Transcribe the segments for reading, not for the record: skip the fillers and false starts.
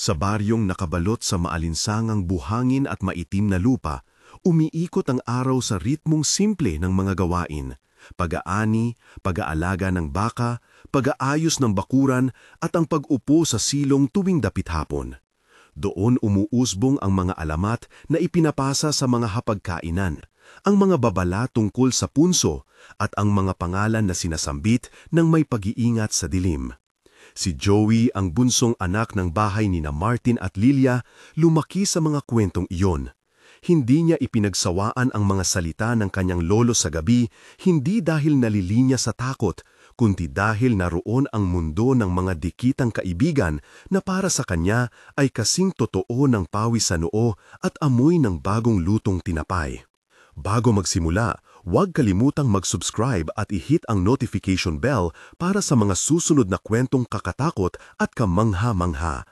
Sa baryong nakabalot sa maalinsangang buhangin at maitim na lupa, umiikot ang araw sa ritmong simple ng mga gawain. Pag-aani, pag-aalaga ng baka, pag-aayos ng bakuran at ang pag-upo sa silong tuwing dapit hapon. Doon umuusbong ang mga alamat na ipinapasa sa mga hapagkainan, ang mga babala tungkol sa punso at ang mga pangalan na sinasambit ng may pag-iingat sa dilim. Si Joey, ang bunsong anak ng bahay nina Martin at Lilia, lumaki sa mga kwentong iyon. Hindi niya ipinagsawaan ang mga salita ng kanyang lolo sa gabi, hindi dahil nalilinya sa takot, kundi dahil naroon ang mundo ng mga dikitang kaibigan na para sa kanya ay kasing totoo ng pawis sa noo at amoy ng bagong lutong tinapay. Bago magsimula, huwag kalimutang mag-subscribe at i-hit ang notification bell para sa mga susunod na kwentong kakatakot at kamangha-mangha.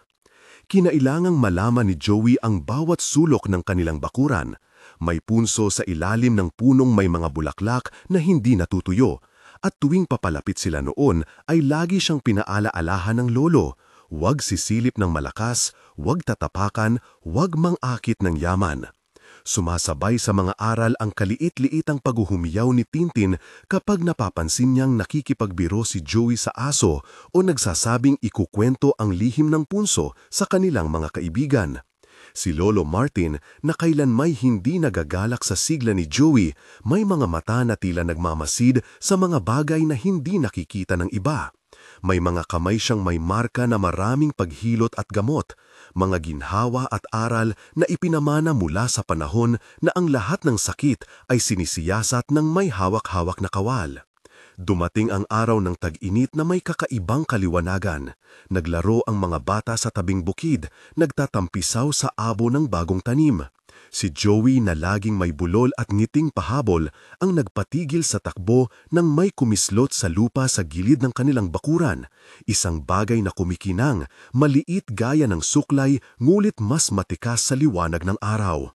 Kinailangang malaman ni Joey ang bawat sulok ng kanilang bakuran. May punso sa ilalim ng punong may mga bulaklak na hindi natutuyo, at tuwing papalapit sila noon ay lagi siyang pinaalaalahan ng lolo. Huwag sisilip ng malakas, huwag tatapakan, huwag mangakit ng yaman. Sumasabay sa mga aral ang kaliit-liitang paghuhumiyaw ni Tintin kapag napapansin niyang nakikipagbiro si Joey sa aso o nagsasabing ikukwento ang lihim ng punso sa kanilang mga kaibigan. Si Lolo Martin, na kailanmay hindi nagagalak sa sigla ni Joey, may mga mata na tila nagmamasid sa mga bagay na hindi nakikita ng iba. May mga kamay siyang may marka na maraming paghilot at gamot, mga ginhawa at aral na ipinamana mula sa panahon na ang lahat ng sakit ay sinisiyasat ng may hawak-hawak na kawal. Dumating ang araw ng tag-init na may kakaibang kaliwanagan. Naglaro ang mga bata sa tabing bukid, nagtatampisaw sa abo ng bagong tanim. Si Joey na laging may bulol at ngiting pahabol ang nagpatigil sa takbo nang may kumislot sa lupa sa gilid ng kanilang bakuran. Isang bagay na kumikinang, maliit gaya ng suklay ngulit mas matikas sa liwanag ng araw.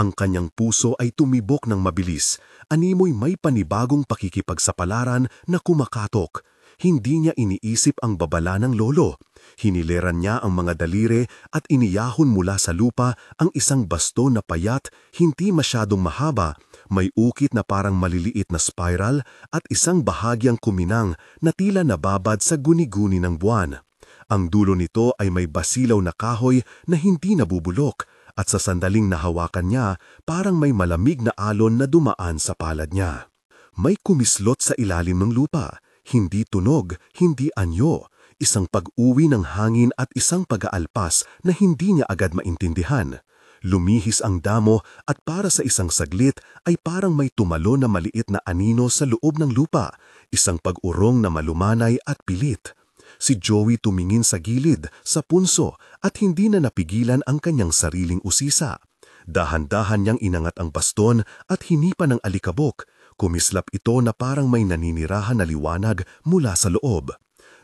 Ang kanyang puso ay tumibok ng mabilis, animoy may panibagong pakikipagsapalaran na kumakatok. Hindi niya iniisip ang babala ng lolo. Hinileran niya ang mga daliri at iniyahon mula sa lupa ang isang baston na payat, hindi masyadong mahaba, may ukit na parang maliliit na spiral at isang bahagyang kuminang na tila nababad sa guni-guni ng buwan. Ang dulo nito ay may basilaw na kahoy na hindi nabubulok at sa sandaling nahawakan niya parang may malamig na alon na dumaan sa palad niya. May kumislot sa ilalim ng lupa. Hindi tunog, hindi anyo, isang pag-uwi ng hangin at isang pag-aalpas na hindi niya agad maintindihan. Lumihis ang damo at para sa isang saglit ay parang may tumalo na maliit na anino sa loob ng lupa, isang pag-urong na malumanay at pilit. Si Joey tumingin sa gilid, sa punso at hindi na napigilan ang kanyang sariling usisa. Dahan-dahan niyang inangat ang baston at hinipan ng alikabok. Kumislap ito na parang may naninirahan na liwanag mula sa loob.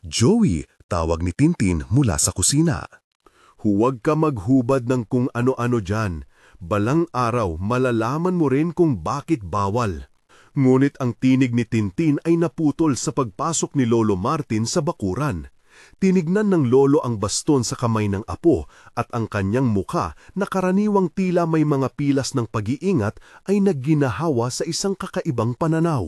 "Joey," tawag ni Tintin mula sa kusina. "Huwag ka maghubad ng kung ano-ano dyan. Balang araw malalaman mo rin kung bakit bawal." Ngunit ang tinig ni Tintin ay naputol sa pagpasok ni Lolo Martin sa bakuran. Tinignan ng lolo ang baston sa kamay ng apo at ang kanyang mukha na karaniwang tila may mga pilas ng pag-iingat ay nagginahawa sa isang kakaibang pananaw.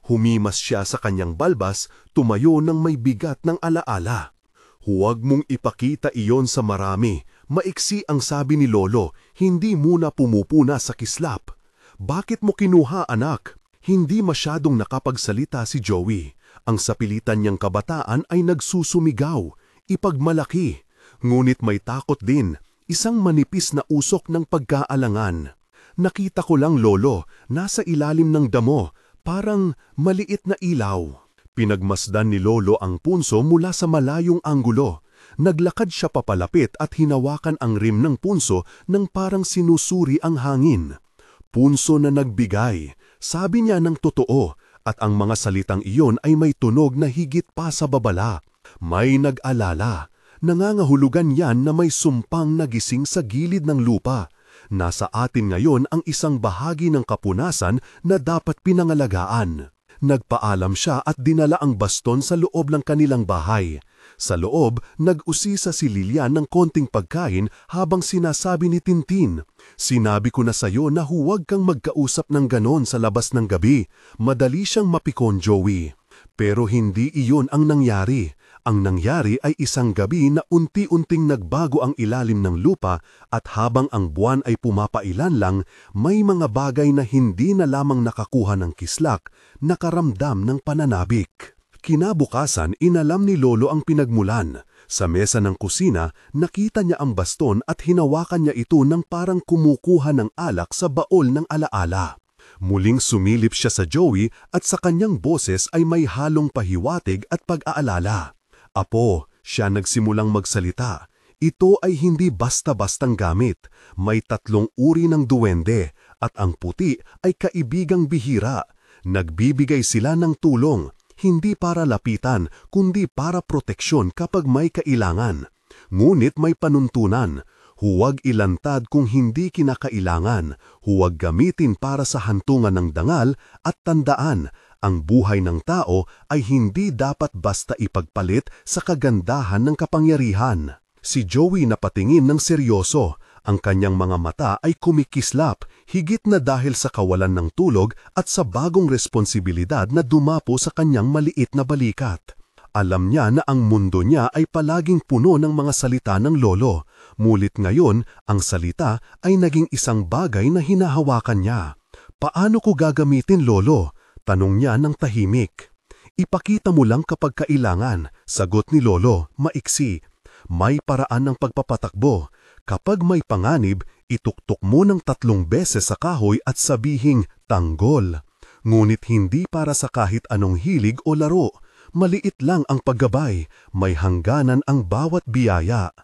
Humimas siya sa kanyang balbas, tumayo ng may bigat ng alaala. "Huwag mong ipakita iyon sa marami," maiksi ang sabi ni lolo, hindi muna pumupuna sa kislap. "Bakit mo kinuha, anak?" Hindi masyadong nakapagsalita si Joey. Ang sapilitan niyang kabataan ay nagsusumigaw, ipagmalaki. Ngunit may takot din, isang manipis na usok ng pagkaalangan. "Nakita ko lang, lolo, nasa ilalim ng damo, parang maliit na ilaw." Pinagmasdan ni lolo ang punso mula sa malayong anggulo. Naglakad siya papalapit at hinawakan ang rim ng punso nang parang sinusuri ang hangin. Punso na nagbigay, sabi niya ng totoo, at ang mga salitang iyon ay may tunog na higit pa sa babala. May nag-alala. Nangangahulugan yan na may sumpang nagising sa gilid ng lupa. Nasa atin ngayon ang isang bahagi ng kapunasan na dapat pinangalagaan. Nagpaalam siya at dinala ang baston sa loob ng kanilang bahay. Sa loob, nag-usisa si Lilian ng konting pagkain habang sinasabi ni Tintin, "Sinabi ko na sa'yo na huwag kang magkausap ng ganon sa labas ng gabi. Madali siyang mapikon, Joey." Pero hindi iyon ang nangyari. Ang nangyari ay isang gabi na unti-unting nagbago ang ilalim ng lupa at habang ang buwan ay pumapailan lang, may mga bagay na hindi na lamang nakakuha ng kislak, nakaramdam ng pananabik. Kinabukasan, inalam ni Lolo ang pinagmulan. Sa mesa ng kusina, nakita niya ang baston at hinawakan niya ito ng parang kumukuha ng alak sa baol ng alaala. Muling sumilip siya sa Joey at sa kanyang boses ay may halong pahiwatig at pag-aalala. "Apo," siya nagsimulang magsalita. "Ito ay hindi basta-bastang gamit. May 3 uri ng duwende at ang puti ay kaibigang bihira. Nagbibigay sila ng tulong, hindi para lapitan kundi para proteksyon kapag may kailangan. Ngunit may panuntunan. Huwag ilantad kung hindi kinakailangan. Huwag gamitin para sa hantungan ng dangal at tandaan, ang buhay ng tao ay hindi dapat basta ipagpalit sa kagandahan ng kapangyarihan." Si Joey napatingin ng seryoso. Ang kanyang mga mata ay kumikislap, higit na dahil sa kawalan ng tulog at sa bagong responsibilidad na dumapo sa kanyang maliit na balikat. Alam niya na ang mundo niya ay palaging puno ng mga salita ng lolo. Mulit ngayon, ang salita ay naging isang bagay na hinahawakan niya. "Paano ko gagamitin, Lolo?" tanong niya ng tahimik. "Ipakita mo lang kapag kailangan," sagot ni Lolo, maiksi. "May paraan ng pagpapatakbo. Kapag may panganib, ituktok mo ng 3 beses sa kahoy at sabihing, 'Tanggol.' Ngunit hindi para sa kahit anong hilig o laro. Maliit lang ang paggabay, may hangganan ang bawat biyaya."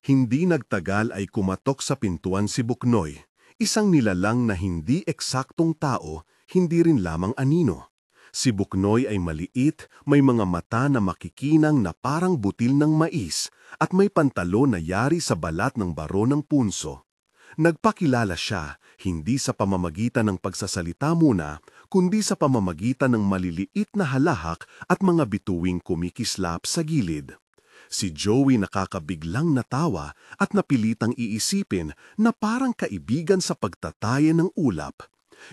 Hindi nagtagal ay kumatok sa pintuan si Buknoy, isang nilalang na hindi eksaktong tao, hindi rin lamang anino. Si Buknoy ay maliit, may mga mata na makikinang na parang butil ng mais at may pantalon na yari sa balat ng baro ng punso. Nagpakilala siya, hindi sa pamamagitan ng pagsasalita muna, kundi sa pamamagitan ng maliliit na halahak at mga bituing kumikislap sa gilid. Si Joey nakakabiglang natawa at napilitang iisipin na parang kaibigan sa pagtataye ng ulap.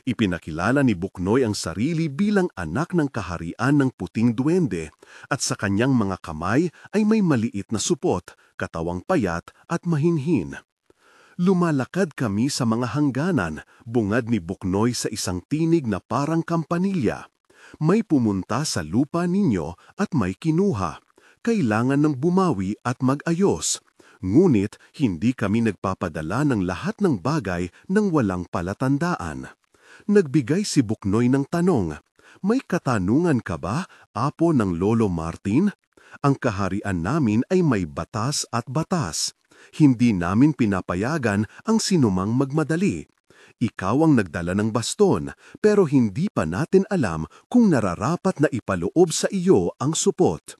Ipinakilala ni Buknoy ang sarili bilang anak ng kaharian ng puting duwende at sa kanyang mga kamay ay may maliit na supot, katawang payat at mahinhin. "Lumalakad kami sa mga hangganan," bungad ni Buknoy sa isang tinig na parang kampanilya. "May pumunta sa lupa ninyo at may kinuha. Kailangan ng bumawi at mag-ayos. Ngunit hindi kami nagpapadala ng lahat ng bagay ng walang palatandaan." Nagbigay si Buknoy ng tanong, "May katanungan ka ba, apo ng Lolo Martin? Ang kaharian namin ay may batas at batas. Hindi namin pinapayagan ang sinumang magmadali. Ikaw ang nagdala ng baston, pero hindi pa natin alam kung nararapat na ipaloob sa iyo ang supot."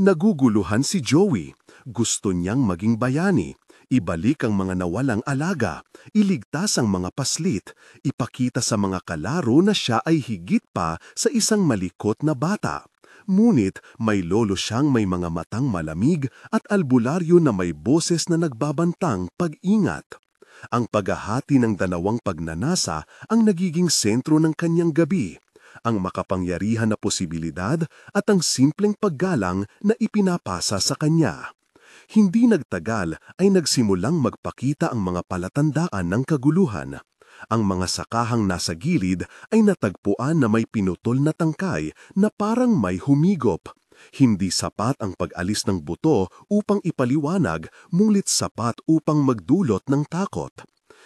Naguguluhan si Joey. Gusto niyang maging bayani. Ibalik ang mga nawalang alaga, iligtas ang mga paslit, ipakita sa mga kalaro na siya ay higit pa sa isang malikot na bata. Ngunit may lolo siyang may mga matang malamig at albularyo na may boses na nagbabantang pag-ingat. Ang paghahati ng dalawang pagnanasa ang nagiging sentro ng kanyang gabi, ang makapangyarihan na posibilidad at ang simpleng paggalang na ipinapasa sa kanya. Hindi nagtagal ay nagsimulang magpakita ang mga palatandaan ng kaguluhan. Ang mga sakahang nasa gilid ay natagpuan na may pinutol na tangkay na parang may humigop. Hindi sapat ang pag-alis ng buto upang ipaliwanag, ngunit sapat upang magdulot ng takot.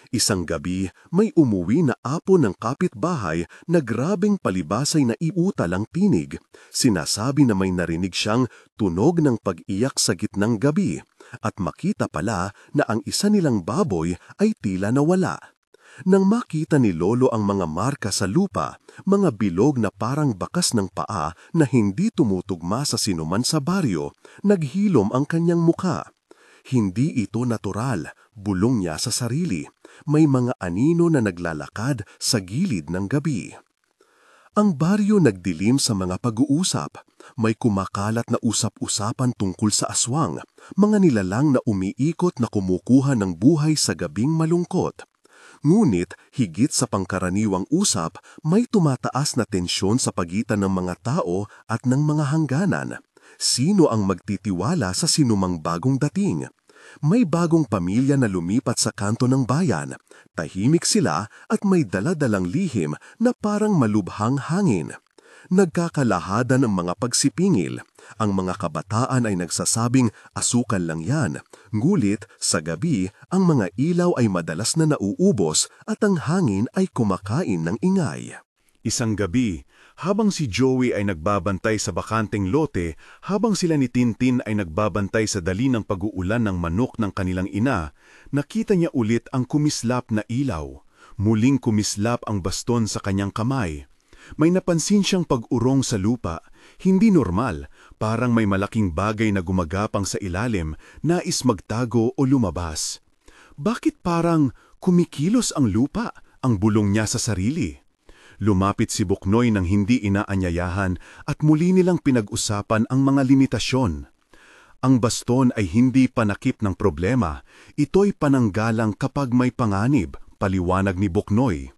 Isang gabi, may umuwi na apo ng kapitbahay na grabeng palibasay na iutal ang tinig. Sinasabi na may narinig siyang tunog ng pag-iyak sa gitnang gabi at makita pala na ang isa nilang baboy ay tila nawala. Nang makita ni Lolo ang mga marka sa lupa, mga bilog na parang bakas ng paa na hindi tumutugma sa sinuman sa baryo, naghilom ang kanyang muka. Hindi ito natural, bulong niya sa sarili. May mga anino na naglalakad sa gilid ng gabi. Ang baryo nagdilim sa mga pag-uusap. May kumakalat na usap-usapan tungkol sa aswang, mga nilalang na umiikot na kumukuha ng buhay sa gabing malungkot. Ngunit, higit sa pangkaraniwang usap, may tumataas na tensyon sa pagitan ng mga tao at ng mga hangganan. Sino ang magtitiwala sa sinumang bagong dating? May bagong pamilya na lumipat sa kanto ng bayan. Tahimik sila at may daladalang lihim na parang malubhang hangin. Nagkakalahadan ang mga pagsipingil. Ang mga kabataan ay nagsasabing asukal lang yan. Ngulit, sa gabi, ang mga ilaw ay madalas na nauubos at ang hangin ay kumakain ng ingay. Isang gabi, habang si Joey ay nagbabantay sa bakanteng lote, habang sila ni Tintin ay nagbabantay sa dali ng pag-uulan ng manok ng kanilang ina, nakita niya ulit ang kumislap na ilaw. Muling kumislap ang baston sa kanyang kamay. May napansin siyang pag-urong sa lupa, hindi normal, parang may malaking bagay na gumagapang sa ilalim, nais magtago o lumabas. Bakit parang kumikilos ang lupa, ang bulong niya sa sarili? Lumapit si Buknoy nang hindi inaanyayahan at muli nilang pinag-usapan ang mga limitasyon. Ang baston ay hindi panakip ng problema, ito'y pananggalang kapag may panganib, paliwanag ni Buknoy.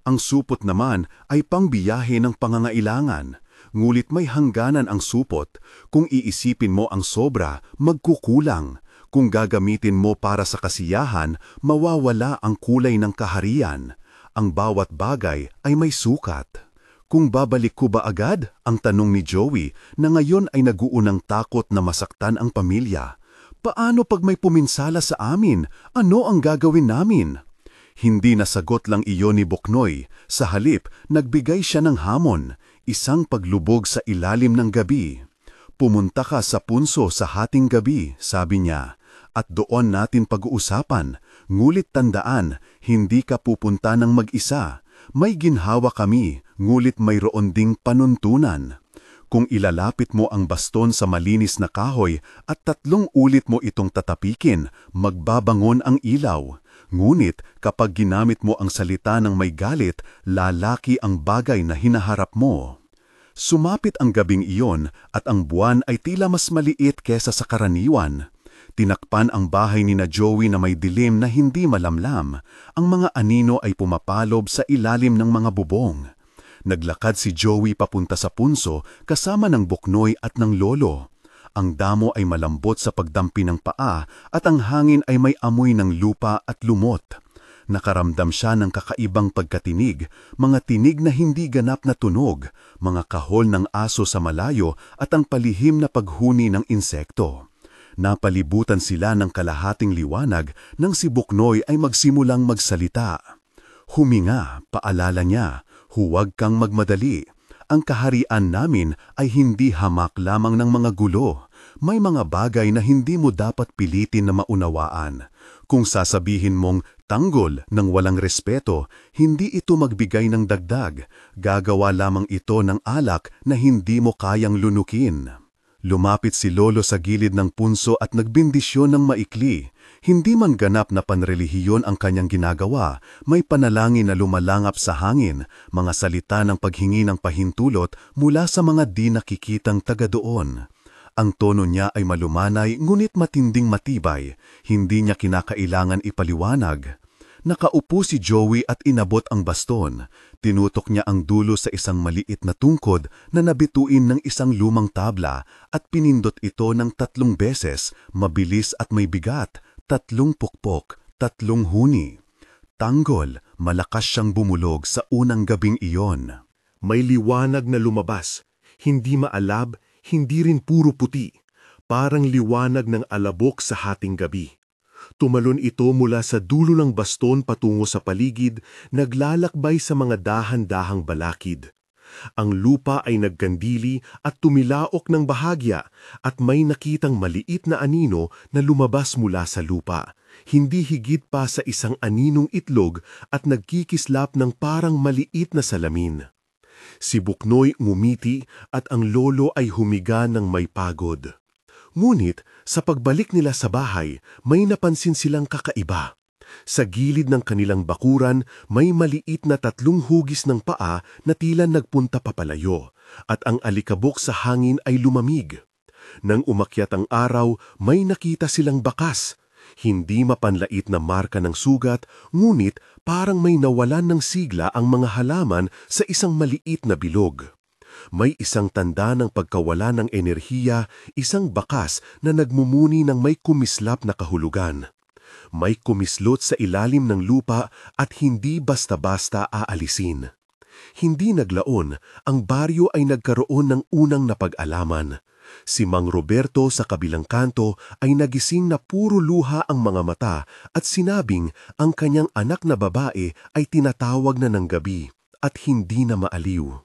Ang supot naman ay pangbiyahe ng pangangailangan, ngulit may hangganan ang supot. Kung iisipin mo ang sobra, magkukulang. Kung gagamitin mo para sa kasiyahan, mawawala ang kulay ng kaharian. Ang bawat bagay ay may sukat. Kung babalik ko ba agad? Ang tanong ni Joey na ngayon ay naguunang takot na masaktan ang pamilya. Paano pag may puminsala sa amin? Ano ang gagawin namin? Hindi nasagot lang iyon ni Buknoy. Sa halip, nagbigay siya ng hamon, isang paglubog sa ilalim ng gabi. Pumunta ka sa punso sa hating gabi, sabi niya, at doon natin pag-uusapan. Ngulit tandaan, hindi ka pupunta ng mag-isa. May ginhawa kami, ngulit mayroon ding panuntunan. Kung ilalapit mo ang baston sa malinis na kahoy at 3 ulit mo itong tatapikin, magbabangon ang ilaw. Ngunit kapag ginamit mo ang salita ng may galit, lalaki ang bagay na hinaharap mo. Sumapit ang gabing iyon at ang buwan ay tila mas maliit kesa sa karaniwan. Tinakpan ang bahay ni na Joey na may dilim na hindi malamlam. Ang mga anino ay pumapalob sa ilalim ng mga bubong. Naglakad si Joey papunta sa punso kasama ng Buknoy at ng lolo. Ang damo ay malambot sa pagdampi ng paa at ang hangin ay may amoy ng lupa at lumot. Nakaramdam siya ng kakaibang pagkatinig, mga tinig na hindi ganap na tunog, mga kahol ng aso sa malayo at ang palihim na paghuni ng insekto. Napalibutan sila ng kalahating liwanag nang si Buknoy ay magsimulang magsalita. Huminga, paalala niya, huwag kang magmadali. Ang kaharian namin ay hindi hamak lamang ng mga gulo. May mga bagay na hindi mo dapat pilitin na maunawaan. Kung sasabihin mong tanggol ng walang respeto, hindi ito magbigay ng dagdag. Gagawa lamang ito ng alak na hindi mo kayang lunukin. Lumapit si Lolo sa gilid ng punso at nagbindisyon ng maikli. Hindi man ganap na panrelihiyon ang kanyang ginagawa, may panalangin na lumalangap sa hangin, mga salita ng paghingi ng pahintulot mula sa mga di nakikitang taga doon. Ang tono niya ay malumanay ngunit matinding matibay, hindi niya kinakailangan ipaliwanag. Nakaupo si Joey at inabot ang baston. Tinutok niya ang dulo sa isang maliit na tungkod na nabituin ng isang lumang tabla at pinindot ito ng 3 beses, mabilis at may bigat, 3 pukpok, 3 huni. Tanggol, malakas siyang bumulog sa unang gabing iyon. May liwanag na lumabas, hindi maalab, hindi rin puro puti, parang liwanag ng alabok sa hating gabi. Tumalon ito mula sa dulo ng baston patungo sa paligid, naglalakbay sa mga dahan-dahang balakid. Ang lupa ay nagkandili at tumilaok ng bahagya at may nakitang maliit na anino na lumabas mula sa lupa. Hindi higit pa sa isang aninong itlog at nagkikislap ng parang maliit na salamin. Si Buknoy ngumiti at ang lolo ay humiga ng may pagod. Ngunit sa pagbalik nila sa bahay, may napansin silang kakaiba. Sa gilid ng kanilang bakuran, may maliit na 3 hugis ng paa na tila nagpunta papalayo, at ang alikabok sa hangin ay lumamig. Nang umakyat ang araw, may nakita silang bakas. Hindi mapanlait na marka ng sugat, ngunit parang may nawalan ng sigla ang mga halaman sa isang maliit na bilog. May isang tanda ng pagkawala ng enerhiya, isang bakas na nagmumuni ng may kumislap na kahulugan. May kumislot sa ilalim ng lupa at hindi basta-basta aalisin. Hindi naglaon, ang baryo ay nagkaroon ng unang napag-alaman. Si Mang Roberto sa kabilang kanto ay nagising na puro luha ang mga mata at sinabing ang kanyang anak na babae ay tinatawag na ng gabi at hindi na maaliw.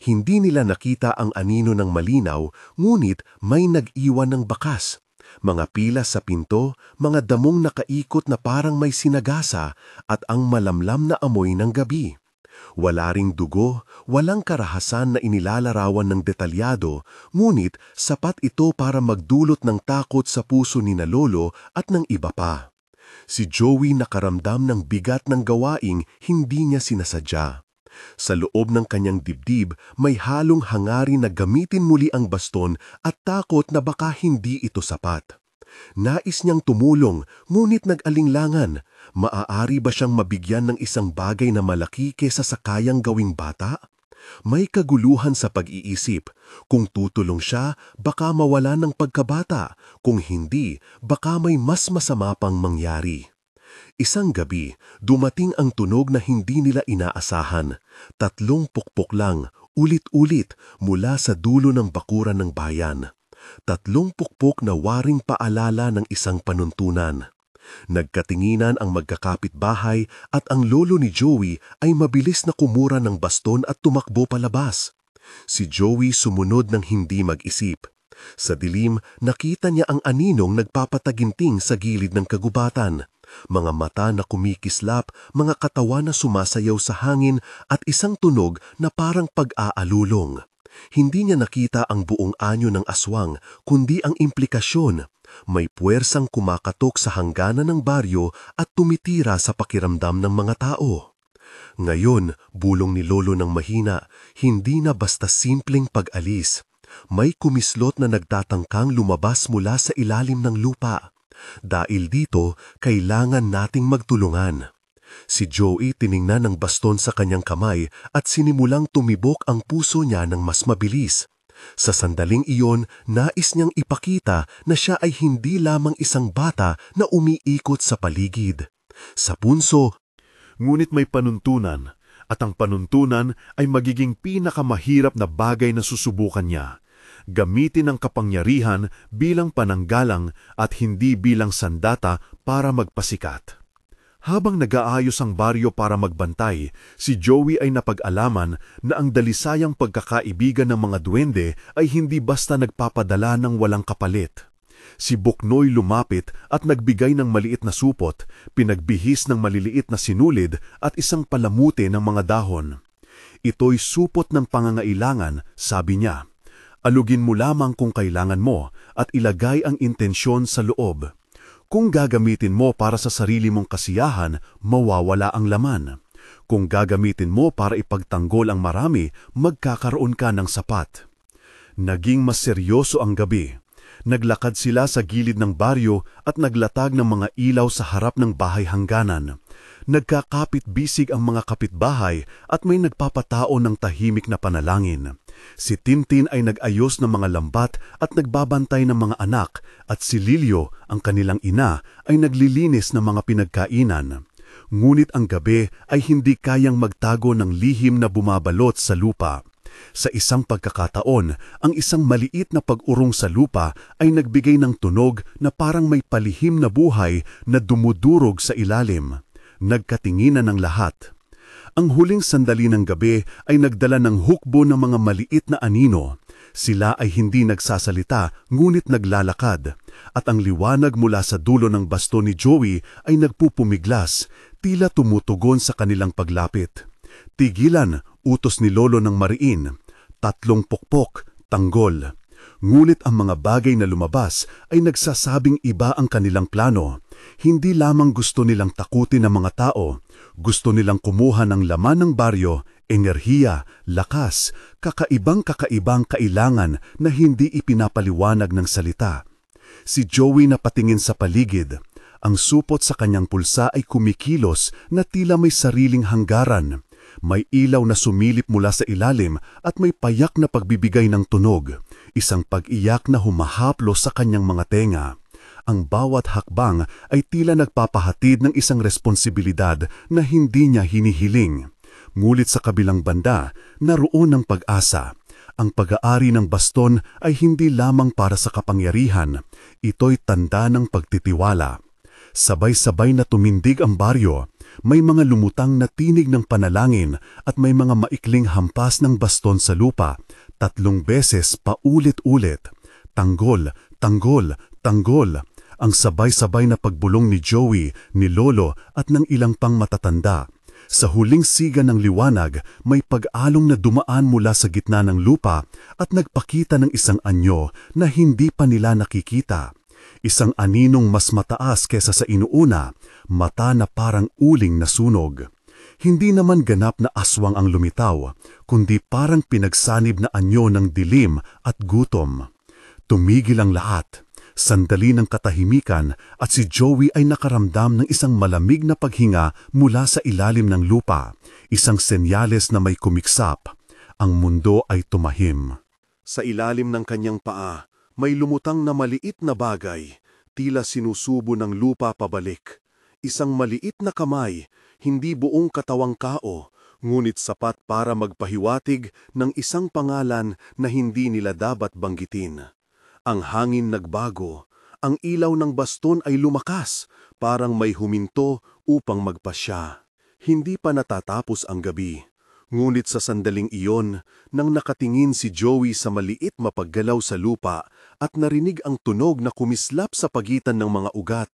Hindi nila nakita ang anino ng malinaw, ngunit may nag-iwan ng bakas. Mga pila sa pinto, mga damong nakaikot na parang may sinagasa at ang malamlam na amoy ng gabi. Wala ring dugo, walang karahasan na inilalarawan ng detalyado, ngunit sapat ito para magdulot ng takot sa puso ni na Lolo at ng iba pa. Si Joey nakaramdam ng bigat ng gawaing hindi niya sinasadya. Sa loob ng kanyang dibdib, may halong hangarin na gamitin muli ang baston at takot na baka hindi ito sapat. Nais niyang tumulong, ngunit nag-alinglangan. Maaari ba siyang mabigyan ng isang bagay na malaki kesa sa kayang gawing bata? May kaguluhan sa pag-iisip. Kung tutulong siya, baka mawala ng pagkabata. Kung hindi, baka may mas masama pang mangyari. Isang gabi, dumating ang tunog na hindi nila inaasahan. 3 pukpok lang, ulit-ulit, mula sa dulo ng bakuran ng bayan. 3 pukpok na waring paalala ng isang panuntunan. Nagkatinginan ang magkakapitbahay at ang lolo ni Joey ay mabilis na kumura ng baston at tumakbo palabas. Si Joey sumunod ng hindi mag-isip. Sa dilim, nakita niya ang aninong nagpapataginting sa gilid ng kagubatan. Mga mata na kumikislap, mga katawan na sumasayaw sa hangin at isang tunog na parang pag-aalulong. Hindi niya nakita ang buong anyo ng aswang, kundi ang implikasyon. May puwersang kumakatok sa hangganan ng baryo at tumitira sa pakiramdam ng mga tao. Ngayon, bulong ni Lolo ng mahina, hindi na basta simpleng pag-alis. May kumislot na nagtatangkang lumabas mula sa ilalim ng lupa. Dahil dito, kailangan nating magtulungan. Si Joey tiningnan ng baston sa kanyang kamay at sinimulang tumibok ang puso niya ng mas mabilis. Sa sandaling iyon, nais niyang ipakita na siya ay hindi lamang isang bata na umiikot sa paligid. Sa punso, ngunit may panuntunan, at ang panuntunan ay magiging pinakamahirap na bagay na susubukan niya. Gamitin ang kapangyarihan bilang pananggalang at hindi bilang sandata para magpasikat. Habang nag-aayos ang baryo para magbantay, si Joey ay napag-alaman na ang dalisayang pagkakaibigan ng mga duwende ay hindi basta nagpapadala ng walang kapalit. Si Buknoy lumapit at nagbigay ng maliit na supot, pinagbihis ng maliliit na sinulid at isang palamuti ng mga dahon. Ito'y supot ng pangangailangan, sabi niya. Alugin mo lamang kung kailangan mo at ilagay ang intensyon sa loob. Kung gagamitin mo para sa sarili mong kasiyahan, mawawala ang laman. Kung gagamitin mo para ipagtanggol ang marami, magkakaroon ka ng sapat. Naging mas seryoso ang gabi. Naglakad sila sa gilid ng baryo at naglatag ng mga ilaw sa harap ng bahay hangganan. Nagkakapit-bisig ang mga kapitbahay at may nagpapatao ng tahimik na panalangin. Si Tintin ay nag-ayos ng mga lambat at nagbabantay ng mga anak at si Lilio, ang kanilang ina, ay naglilinis ng mga pinagkainan. Ngunit ang gabi ay hindi kayang magtago ng lihim na bumabalot sa lupa. Sa isang pagkakataon, ang isang maliit na pag-urong sa lupa ay nagbigay ng tunog na parang may palihim na buhay na dumudurog sa ilalim. Nagkatinginan ng lahat. Ang huling sandali ng gabi ay nagdala ng hukbo ng mga maliit na anino. Sila ay hindi nagsasalita ngunit naglalakad. At ang liwanag mula sa dulo ng baston ni Joey ay nagpupumiglas, tila tumutugon sa kanilang paglapit. Tigilan, utos ni Lolo ng mariin. 3 pukpok, tanggol. Ngunit ang mga bagay na lumabas ay nagsasabing iba ang kanilang plano. Hindi lamang gusto nilang takutin ang mga tao, gusto nilang kumuha ng laman ng baryo, enerhiya, lakas, kakaibang kailangan na hindi ipinapaliwanag ng salita. Si Joey na patingin sa paligid. Ang supot sa kanyang pulsa ay kumikilos na tila may sariling hanggaran. May ilaw na sumilip mula sa ilalim at may payak na pagbibigay ng tunog. Isang pag-iyak na humahaplos sa kanyang mga tenga. Ang bawat hakbang ay tila nagpapahatid ng isang responsibilidad na hindi niya hinihiling. Ngulit sa kabilang banda, naroon ang pag-asa. Ang pag-aari ng baston ay hindi lamang para sa kapangyarihan. Ito'y tanda ng pagtitiwala. Sabay-sabay na tumindig ang baryo. May mga lumutang na tinig ng panalangin at may mga maikling hampas ng baston sa lupa. 3 beses paulit-ulit. Tanggol, tanggol, tanggol. Ang sabay-sabay na pagbulong ni Joey, ni Lolo at ng ilang pang matatanda. Sa huling siga ng liwanag, may pag-along na dumaan mula sa gitna ng lupa at nagpakita ng isang anyo na hindi pa nila nakikita. Isang aninong mas mataas kesa sa inuuna, mata na parang uling na sunog. Hindi naman ganap na aswang ang lumitaw, kundi parang pinagsanib na anyo ng dilim at gutom. Tumigil ang lahat. Sandali ng katahimikan at si Joey ay nakaramdam ng isang malamig na paghinga mula sa ilalim ng lupa, isang senyales na may kumiksap. Ang mundo ay tumahim. Sa ilalim ng kanyang paa, may lumutang na maliit na bagay, tila sinusubo ng lupa pabalik. Isang maliit na kamay, hindi buong katawang kao, ngunit sapat para magpahiwatig ng isang pangalan na hindi nila dapat banggitin. Ang hangin nagbago, ang ilaw ng baston ay lumakas, parang may huminto upang magpasya. Hindi pa natatapos ang gabi, ngunit sa sandaling iyon, nang nakatingin si Joey sa maliit mapaggalaw sa lupa at narinig ang tunog na kumislap sa pagitan ng mga ugat,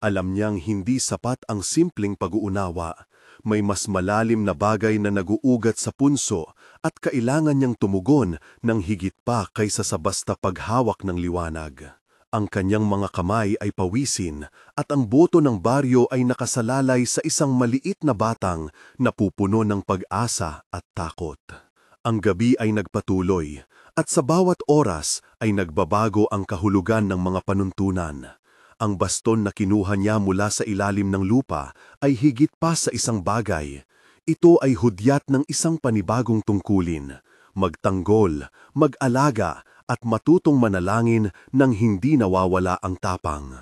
alam niyang hindi sapat ang simpleng pag-uunawa. May mas malalim na bagay na naguugat sa punso at kailangan niyang tumugon ng higit pa kaysa sa basta paghawak ng liwanag. Ang kanyang mga kamay ay pawisin at ang boto ng baryo ay nakasalalay sa isang maliit na batang na pupuno ng pag-asa at takot. Ang gabi ay nagpatuloy at sa bawat oras ay nagbabago ang kahulugan ng mga panuntunan. Ang baston na kinuha niya mula sa ilalim ng lupa ay higit pa sa isang bagay. Ito ay hudyat ng isang panibagong tungkulin, magtanggol, mag-alaga at matutong manalangin nang hindi nawawala ang tapang.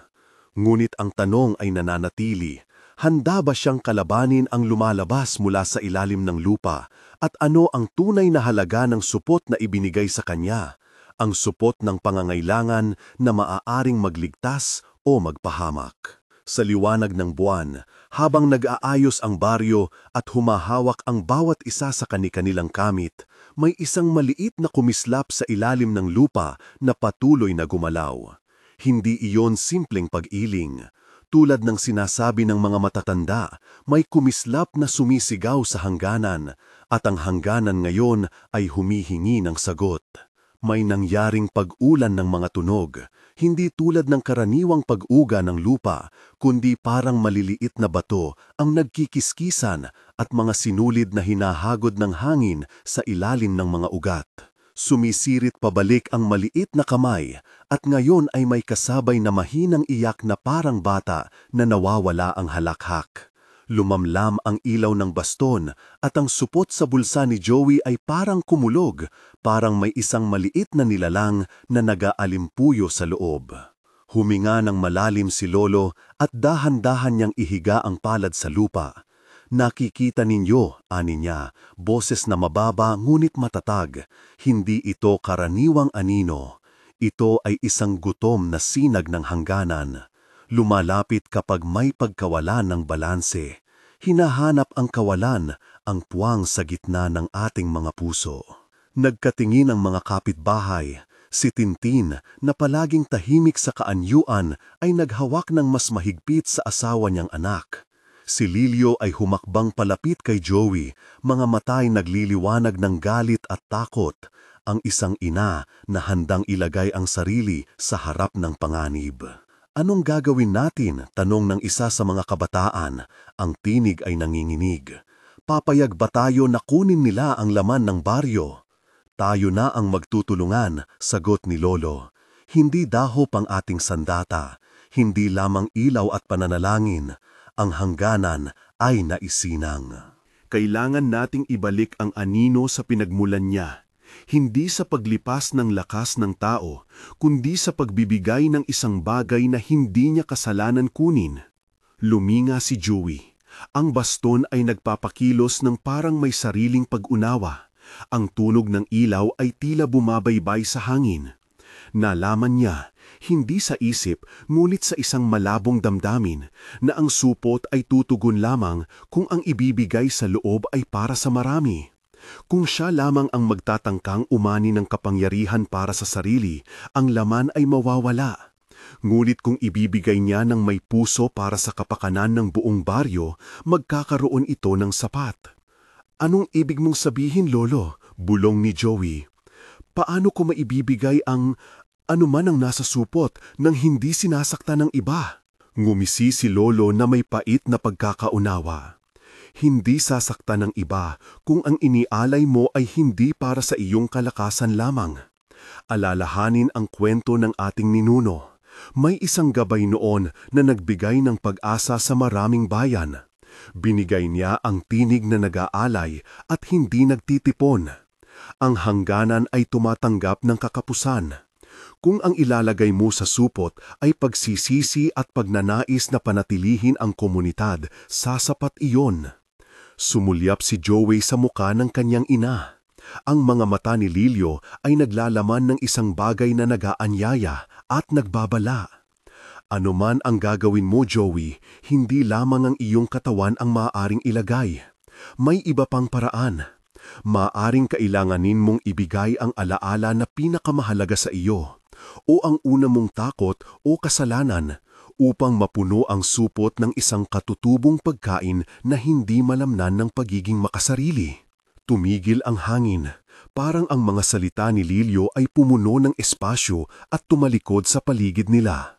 Ngunit ang tanong ay nananatili, handa ba siyang kalabanin ang lumalabas mula sa ilalim ng lupa at ano ang tunay na halaga ng supot na ibinigay sa kanya? Ang supot ng pangangailangan na maaaring magligtas o magpahamak. Sa liwanag ng buwan, habang nag-aayos ang baryo at humahawak ang bawat isa sa kani-kanilang kamit, may isang maliit na kumislap sa ilalim ng lupa na patuloy na gumalaw. Hindi iyon simpleng pag-iling. Tulad ng sinasabi ng mga matatanda, may kumislap na sumisigaw sa hangganan at ang hangganan ngayon ay humihingi ng sagot. May nangyaring pag-ulan ng mga tunog, hindi tulad ng karaniwang pag-uga ng lupa, kundi parang maliliit na bato ang nagkikiskisan at mga sinulid na hinahagod ng hangin sa ilalim ng mga ugat. Sumisirit pabalik ang maliit na kamay at ngayon ay may kasabay na mahinang iyak na parang bata na nawawala ang halakhak. Lumamlam ang ilaw ng baston at ang supot sa bulsa ni Joey ay parang kumulog, parang may isang maliit na nilalang na nag-aalimpuyo sa loob. Huminga ng malalim si Lolo at dahan-dahan niyang ihiga ang palad sa lupa. Nakikita ninyo, ani niya, boses na mababa ngunit matatag. Hindi ito karaniwang anino. Ito ay isang gutom na sinag ng hangganan. Lumalapit kapag may pagkawalan ng balanse. Hinahanap ang kawalan, ang puwang sa gitna ng ating mga puso. Nagkatingin ang mga kapitbahay. Si Tintin, na palaging tahimik sa kaanyuan, ay naghawak ng mas mahigpit sa asawa niyang anak. Si Lilio ay humakbang palapit kay Joey, mga matay nagliliwanag ng galit at takot. Ang isang ina na handang ilagay ang sarili sa harap ng panganib. Anong gagawin natin? Tanong ng isa sa mga kabataan. Ang tinig ay nanginginig. Papayag ba tayo na kunin nila ang laman ng baryo? Tayo na ang magtutulungan, sagot ni Lolo. Hindi dahop ang ating sandata, hindi lamang ilaw at pananalangin. Ang hangganan ay naisinang. Kailangan nating ibalik ang anino sa pinagmulan niya. Hindi sa paglipas ng lakas ng tao, kundi sa pagbibigay ng isang bagay na hindi niya kasalanan kunin. Luminga si Joey. Ang baston ay nagpapakilos ng parang may sariling pag-unawa. Ang tunog ng ilaw ay tila bumabaybay sa hangin. Nalaman niya, hindi sa isip, ngunit sa isang malabong damdamin, na ang supot ay tutugon lamang kung ang ibibigay sa loob ay para sa marami. Kung siya lamang ang magtatangkang umani ng kapangyarihan para sa sarili, ang laman ay mawawala. Ngunit kung ibibigay niya ng may puso para sa kapakanan ng buong baryo, magkakaroon ito ng sapat. Anong ibig mong sabihin, Lolo? Bulong ni Joey. Paano ko maibibigay ang anuman ang nasa supot nang hindi sinasaktan ng iba? Ngumisi si Lolo na may pait na pagkakaunawa. Hindi sasaktan ng iba kung ang inialay mo ay hindi para sa iyong kalakasan lamang. Alalahanin ang kwento ng ating ninuno. May isang gabay noon na nagbigay ng pag-asa sa maraming bayan. Binigay niya ang tinig na nag-aalay at hindi nagtitipon. Ang hangganan ay tumatanggap ng kakapusan. Kung ang ilalagay mo sa supot ay pagsisisi at pagnanais na panatilihin ang komunidad, sasapat iyon. Sumulyap si Joey sa muka ng kanyang ina. Ang mga mata ni Lilio ay naglalaman ng isang bagay na nag-aanyaya at nagbabala. Ano man ang gagawin mo, Joey, hindi lamang ang iyong katawan ang maaaring ilagay. May iba pang paraan. Maaring kailanganin mong ibigay ang alaala na pinakamahalaga sa iyo, o ang una mong takot o kasalanan, upang mapuno ang supot ng isang katutubong pagkain na hindi malamnan ng pagiging makasarili. Tumigil ang hangin, parang ang mga salita ni Lilio ay pumuno ng espasyo at tumalikod sa paligid nila.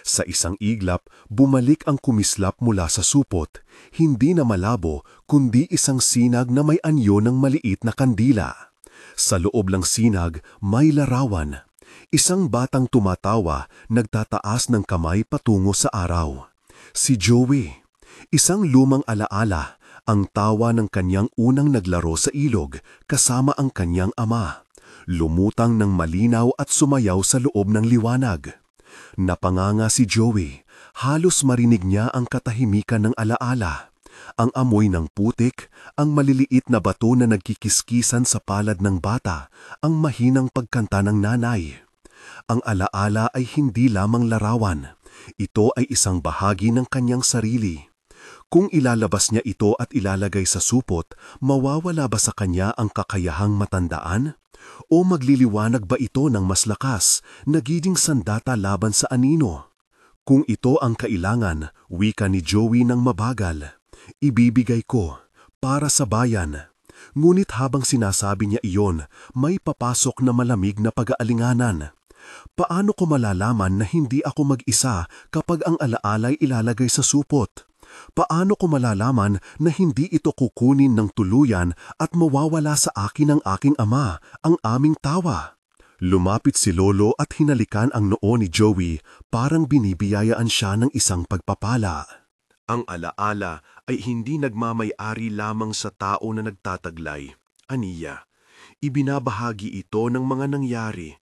Sa isang iglap, bumalik ang kumislap mula sa supot, hindi na malabo kundi isang sinag na may anyo ng maliit na kandila. Sa loob ng sinag, may larawan. Isang batang tumatawa, nagtataas ng kamay patungo sa araw. Si Joey. Isang lumang alaala, ang tawa ng kanyang unang naglaro sa ilog kasama ang kanyang ama. Lumutang ng malinaw at sumayaw sa loob ng liwanag. Napanganga si Joey. Halos marinig niya ang katahimikan ng alaala. Ang amoy ng putik, ang maliliit na bato na nagkikiskisan sa palad ng bata, ang mahinang pagkanta ng nanay. Ang alaala ay hindi lamang larawan. Ito ay isang bahagi ng kanyang sarili. Kung ilalabas niya ito at ilalagay sa supot, mawawala ba sa kanya ang kakayahang matandaan? O magliliwanag ba ito ng mas lakas, nagiging sandata laban sa anino? Kung ito ang kailangan, wika ni Joey ng mabagal, ibibigay ko, para sa bayan. Ngunit habang sinasabi niya iyon, may papasok na malamig na pag-aalinganan. Paano ko malalaman na hindi ako mag-isa kapag ang alaalay ilalagay sa supot? Paano ko malalaman na hindi ito kukunin ng tuluyan at mawawala sa akin ang aking ama, ang aming tawa? Lumapit si Lolo at hinalikan ang noo ni Joey, parang binibiyayaan siya ng isang pagpapala. Ang alaala ay hindi nagmamay-ari lamang sa tao na nagtataglay. Aniya, ibinabahagi ito ng mga nangyari.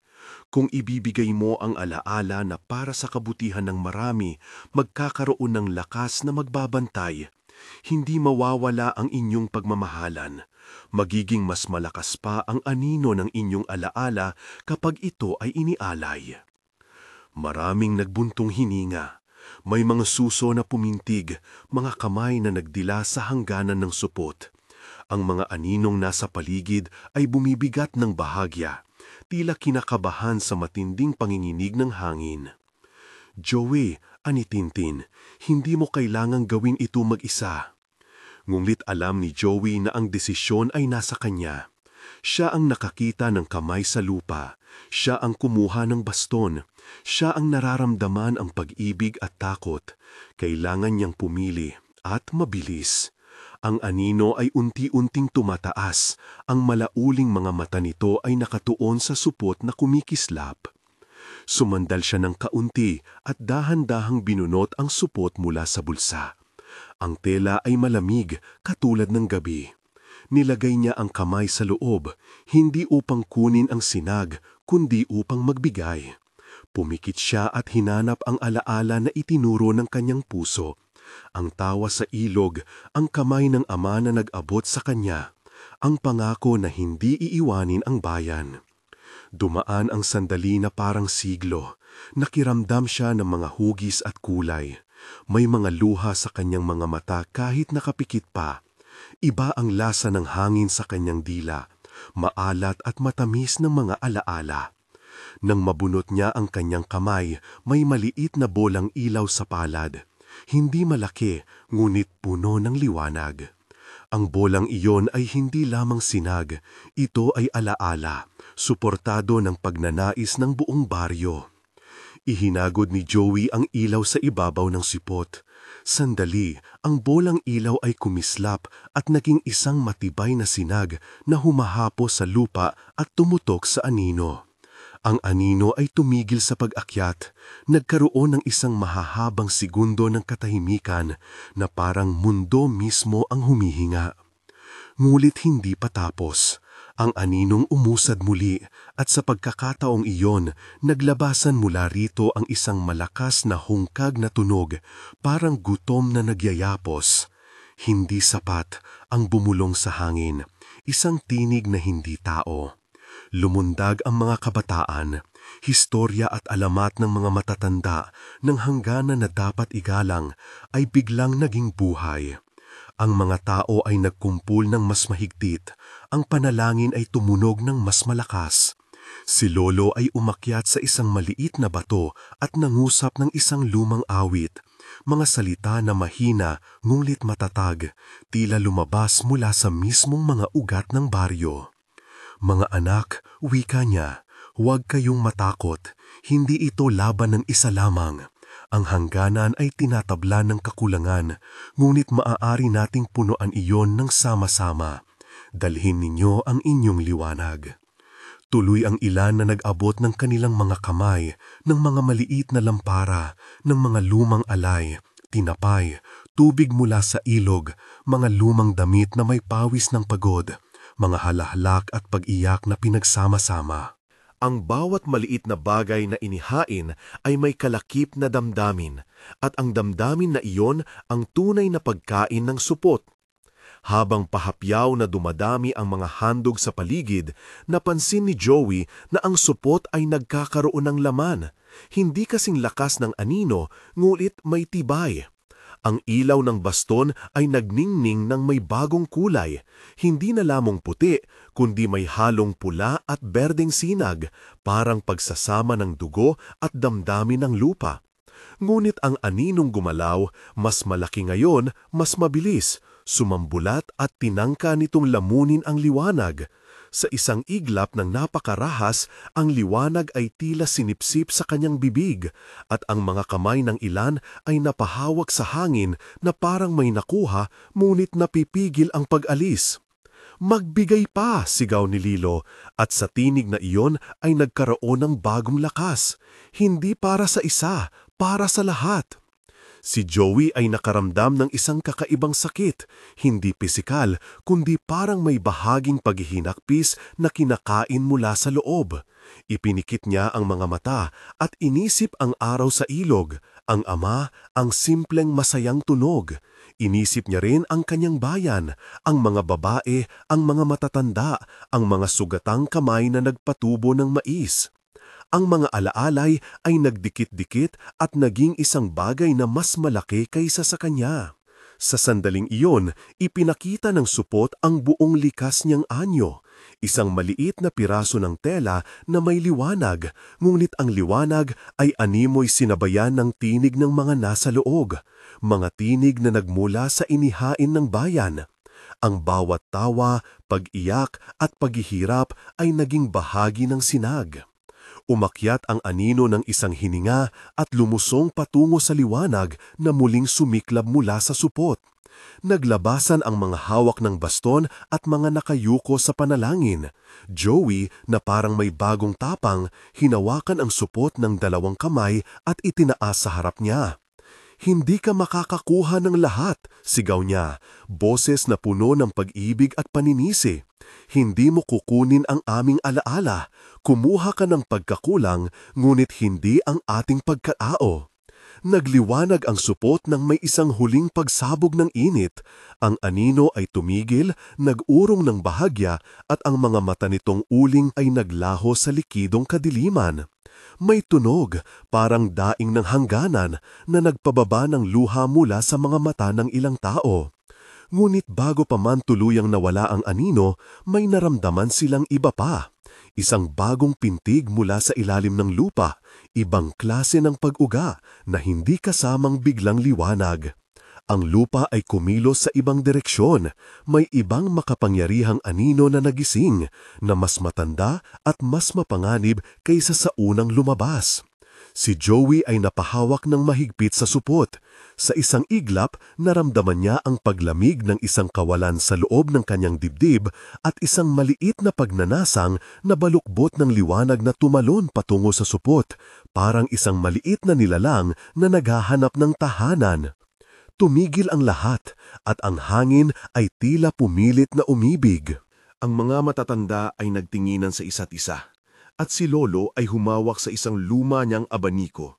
Kung ibibigay mo ang alaala na para sa kabutihan ng marami, magkakaroon ng lakas na magbabantay. Hindi mawawala ang inyong pagmamahalan. Magiging mas malakas pa ang anino ng inyong alaala kapag ito ay inialay. Maraming nagbuntong hininga. May mga suso na pumintig, mga kamay na nagdila sa hangganan ng supot. Ang mga aninong nasa paligid ay bumibigat ng bahagya. Tila kinakabahan sa matinding panginginig ng hangin. Joey, ani Tintin, hindi mo kailangang gawin ito mag-isa. Ngunit alam ni Joey na ang desisyon ay nasa kanya. Siya ang nakakita ng kamay sa lupa. Siya ang kumuha ng baston. Siya ang nararamdaman ang pag-ibig at takot. Kailangan niyang pumili at mabilis. Ang anino ay unti-unting tumataas. Ang malauling mga mata nito ay nakatuon sa supot na kumikislap. Sumandal siya ng kaunti at dahan-dahang binunot ang supot mula sa bulsa. Ang tela ay malamig katulad ng gabi. Nilagay niya ang kamay sa loob, hindi upang kunin ang sinag, kundi upang magbigay. Pumikit siya at hinanap ang alaala na itinuro ng kanyang puso. Ang tawa sa ilog, ang kamay ng ama na nag-abot sa kanya, ang pangako na hindi iiwanin ang bayan. Dumaan ang sandali na parang siglo. Nakiramdam siya ng mga hugis at kulay. May mga luha sa kanyang mga mata kahit nakapikit pa. Iba ang lasa ng hangin sa kanyang dila, maalat at matamis ng mga alaala. Nang mabunot niya ang kanyang kamay, may maliit na bolang ilaw sa palad. Hindi malaki, ngunit puno ng liwanag. Ang bolang iyon ay hindi lamang sinag, ito ay alaala, suportado ng pagnanais ng buong baryo. Ihinagod ni Joey ang ilaw sa ibabaw ng sipot. Sandali, ang bolang ilaw ay kumislap at naging isang matibay na sinag na humahapos sa lupa at tumutok sa anino. Ang anino ay tumigil sa pag-akyat. Nagkaroon ng isang mahahabang segundo ng katahimikan na parang mundo mismo ang humihinga. Ngulit hindi pa tapos. Ang aninong umusad muli at sa pagkakataong iyon, naglabasan mula rito ang isang malakas na hungkag na tunog, parang gutom na nagyayapos. Hindi sapat ang bumulong sa hangin, isang tinig na hindi tao. Lumundag ang mga kabataan, historya at alamat ng mga matatanda ng hangganan na dapat igalang ay biglang naging buhay. Ang mga tao ay nagkumpul ng mas mahigpit, ang panalangin ay tumunog ng mas malakas. Si Lolo ay umakyat sa isang maliit na bato at nangusap ng isang lumang awit, mga salita na mahina ngunit matatag, tila lumabas mula sa mismong mga ugat ng baryo. Mga anak, wika niya, huwag kayong matakot, hindi ito laban ng isa lamang. Ang hangganan ay tinatabla ng kakulangan, ngunit maaari nating punuan iyon ng sama-sama. Dalhin ninyo ang inyong liwanag. Tuloy ang ilan na nag-abot ng kanilang mga kamay, ng mga maliit na lampara, ng mga lumang alay, tinapay, tubig mula sa ilog, mga lumang damit na may pawis ng pagod, mga halahlak at pag-iyak na pinagsama-sama. Ang bawat maliit na bagay na inihain ay may kalakip na damdamin, at ang damdamin na iyon ang tunay na pagkain ng supot. Habang pahapyaw na dumadami ang mga handog sa paligid, napansin ni Joey na ang supot ay nagkakaroon ng laman. Hindi kasing lakas ng anino, ngulit may tibay. Ang ilaw ng baston ay nagningning ng may bagong kulay, hindi na lamang puti, kundi may halong pula at berdeng sinag, parang pagsasama ng dugo at damdamin ng lupa. Ngunit ang aninong gumalaw, mas malaki ngayon, mas mabilis, sumambulat at tinangka nitong lamunin ang liwanag. Sa isang iglap ng napakarahas, ang liwanag ay tila sinipsip sa kanyang bibig, at ang mga kamay ng ilan ay napahawak sa hangin na parang may nakuha, ngunit napipigil ang pag-alis. "Magbigay pa!" sigaw ni Lilo, at sa tinig na iyon ay nagkaroon ng bagong lakas. Hindi para sa isa, para sa lahat. Si Joey ay nakaramdam ng isang kakaibang sakit, hindi pisikal, kundi parang may bahaging paghihinakpis na kinakain mula sa loob. Ipinikit niya ang mga mata at inisip ang araw sa ilog, ang ama, ang simpleng masayang tunog. Inisip niya rin ang kanyang bayan, ang mga babae, ang mga matatanda, ang mga sugatang kamay na nagpatubo ng mais. Ang mga alaalay ay nagdikit-dikit at naging isang bagay na mas malaki kaysa sa kanya. Sa sandaling iyon, ipinakita ng supot ang buong likas niyang anyo, isang maliit na piraso ng tela na may liwanag, ngunit ang liwanag ay animoy sinabayan ng tinig ng mga nasa loob, mga tinig na nagmula sa inihain ng bayan. Ang bawat tawa, pag-iyak at paghihirap ay naging bahagi ng sinag. Umakyat ang anino ng isang hininga at lumusong patungo sa liwanag na muling sumiklab mula sa supot. Naglabasan ang mga hawak ng baston at mga nakayuko sa panalangin. Joey, na parang may bagong tapang, hinawakan ang supot ng 2 kamay at itinaas sa harap niya. "Hindi ka makakakuha ng lahat," sigaw niya, boses na puno ng pag-ibig at paninisi. "Hindi mo kukunin ang aming alaala. Kumuha ka ng pagkakulang, ngunit hindi ang ating pagkatao." Nagliwanag ang supot nang may isang huling pagsabog ng init. Ang anino ay tumigil, nag-urong ng bahagya at ang mga mata nitong uling ay naglaho sa likidong kadiliman. May tunog, parang daing ng hangganan, na nagpababa ng luha mula sa mga mata ng ilang tao. Ngunit bago pa man tuluyang nawala ang anino, may naramdaman silang iba pa. Isang bagong pintig mula sa ilalim ng lupa, ibang klase ng pag-uga na hindi kasamang biglang liwanag. Ang lupa ay kumilos sa ibang direksyon. May ibang makapangyarihang anino na nagising, na mas matanda at mas mapanganib kaysa sa unang lumabas. Si Joey ay napahawak ng mahigpit sa supot. Sa isang iglap, naramdaman niya ang paglamig ng isang kawalan sa loob ng kanyang dibdib at isang maliit na pagnanasang na balukbot ng liwanag na tumalon patungo sa supot, parang isang maliit na nilalang na naghahanap ng tahanan. Tumigil ang lahat at ang hangin ay tila pumilit na umibig. Ang mga matatanda ay nagtinginan sa isa't isa. At si Lolo ay humawak sa isang luma niyang abaniko,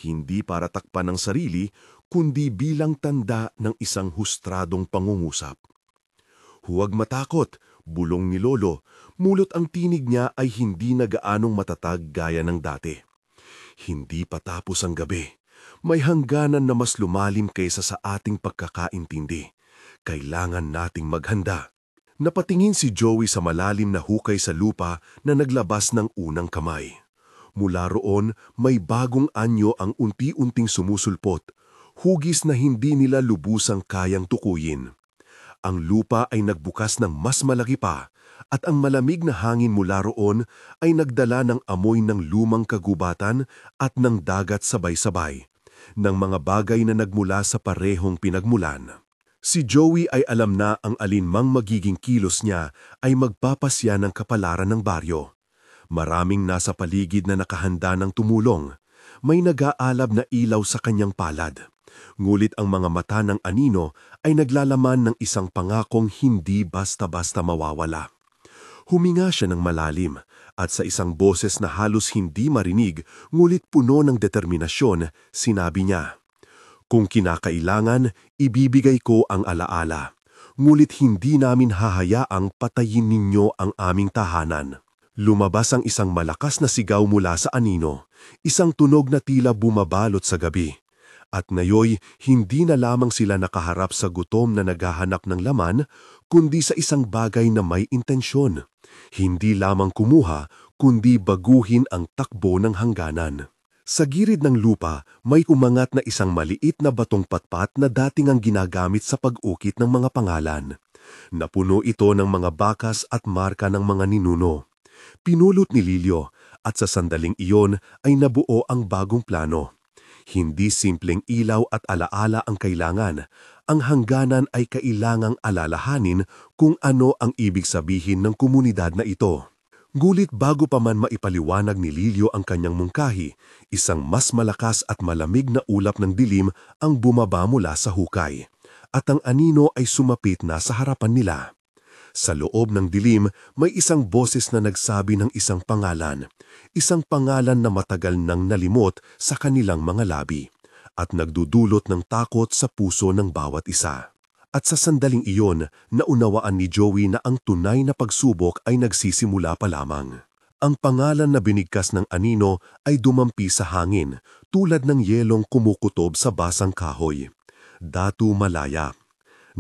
hindi para takpan ng sarili, kundi bilang tanda ng isang hustradong pangungusap. "Huwag matakot," bulong ni Lolo, mulot ang tinig niya ay hindi na gaanong matatag gaya ng dati. "Hindi pa tapos ang gabi. May hangganan na mas lumalim kaysa sa ating pagkakaintindi. Kailangan nating maghanda." Napatingin si Joey sa malalim na hukay sa lupa na naglabas ng unang kamay. Mula roon, may bagong anyo ang unti-unting sumusulpot, hugis na hindi nila lubusang kayang tukuyin. Ang lupa ay nagbukas ng mas malaki pa, at ang malamig na hangin mula roon ay nagdala ng amoy ng lumang kagubatan at ng dagat sabay-sabay, ng mga bagay na nagmula sa parehong pinagmulan. Si Joey ay alam na ang alinmang magiging kilos niya ay magpapasya ng kapalaran ng baryo. Maraming nasa paligid na nakahanda ng tumulong. May nag-aalab na ilaw sa kanyang palad. Ngulit ang mga mata ng anino ay naglalaman ng isang pangakong hindi basta-basta mawawala. Huminga siya ng malalim at sa isang boses na halos hindi marinig ngulit puno ng determinasyon, sinabi niya, "Kung kinakailangan, ibibigay ko ang alaala. Ngulit hindi namin hahayaang patayin ninyo ang aming tahanan." Lumabas ang isang malakas na sigaw mula sa anino, isang tunog na tila bumabalot sa gabi. At ngayoy, hindi na lamang sila nakaharap sa gutom na naghahanap ng laman, kundi sa isang bagay na may intensyon. Hindi lamang kumuha, kundi baguhin ang takbo ng hangganan. Sa gilid ng lupa, may umangat na isang maliit na batong patpat na dating ang ginagamit sa pag-ukit ng mga pangalan. Napuno ito ng mga bakas at marka ng mga ninuno. Pinulot ni Lilio at sa sandaling iyon ay nabuo ang bagong plano. Hindi simpleng ilaw at alaala ang kailangan. Ang hangganan ay kailangang alalahanin kung ano ang ibig sabihin ng komunidad na ito. Ngulit bago pa man maipaliwanag ni Lilio ang kanyang mungkahi, isang mas malakas at malamig na ulap ng dilim ang bumaba mula sa hukay, at ang anino ay sumapit na sa harapan nila. Sa loob ng dilim, may isang boses na nagsabi ng isang pangalan na matagal nang nalimot sa kanilang mga labi, at nagdudulot ng takot sa puso ng bawat isa. At sa sandaling iyon, naunawaan ni Joey na ang tunay na pagsubok ay nagsisimula pa lamang. Ang pangalan na binigkas ng anino ay dumampi sa hangin, tulad ng yelong kumukutob sa basang kahoy. Datu Malaya.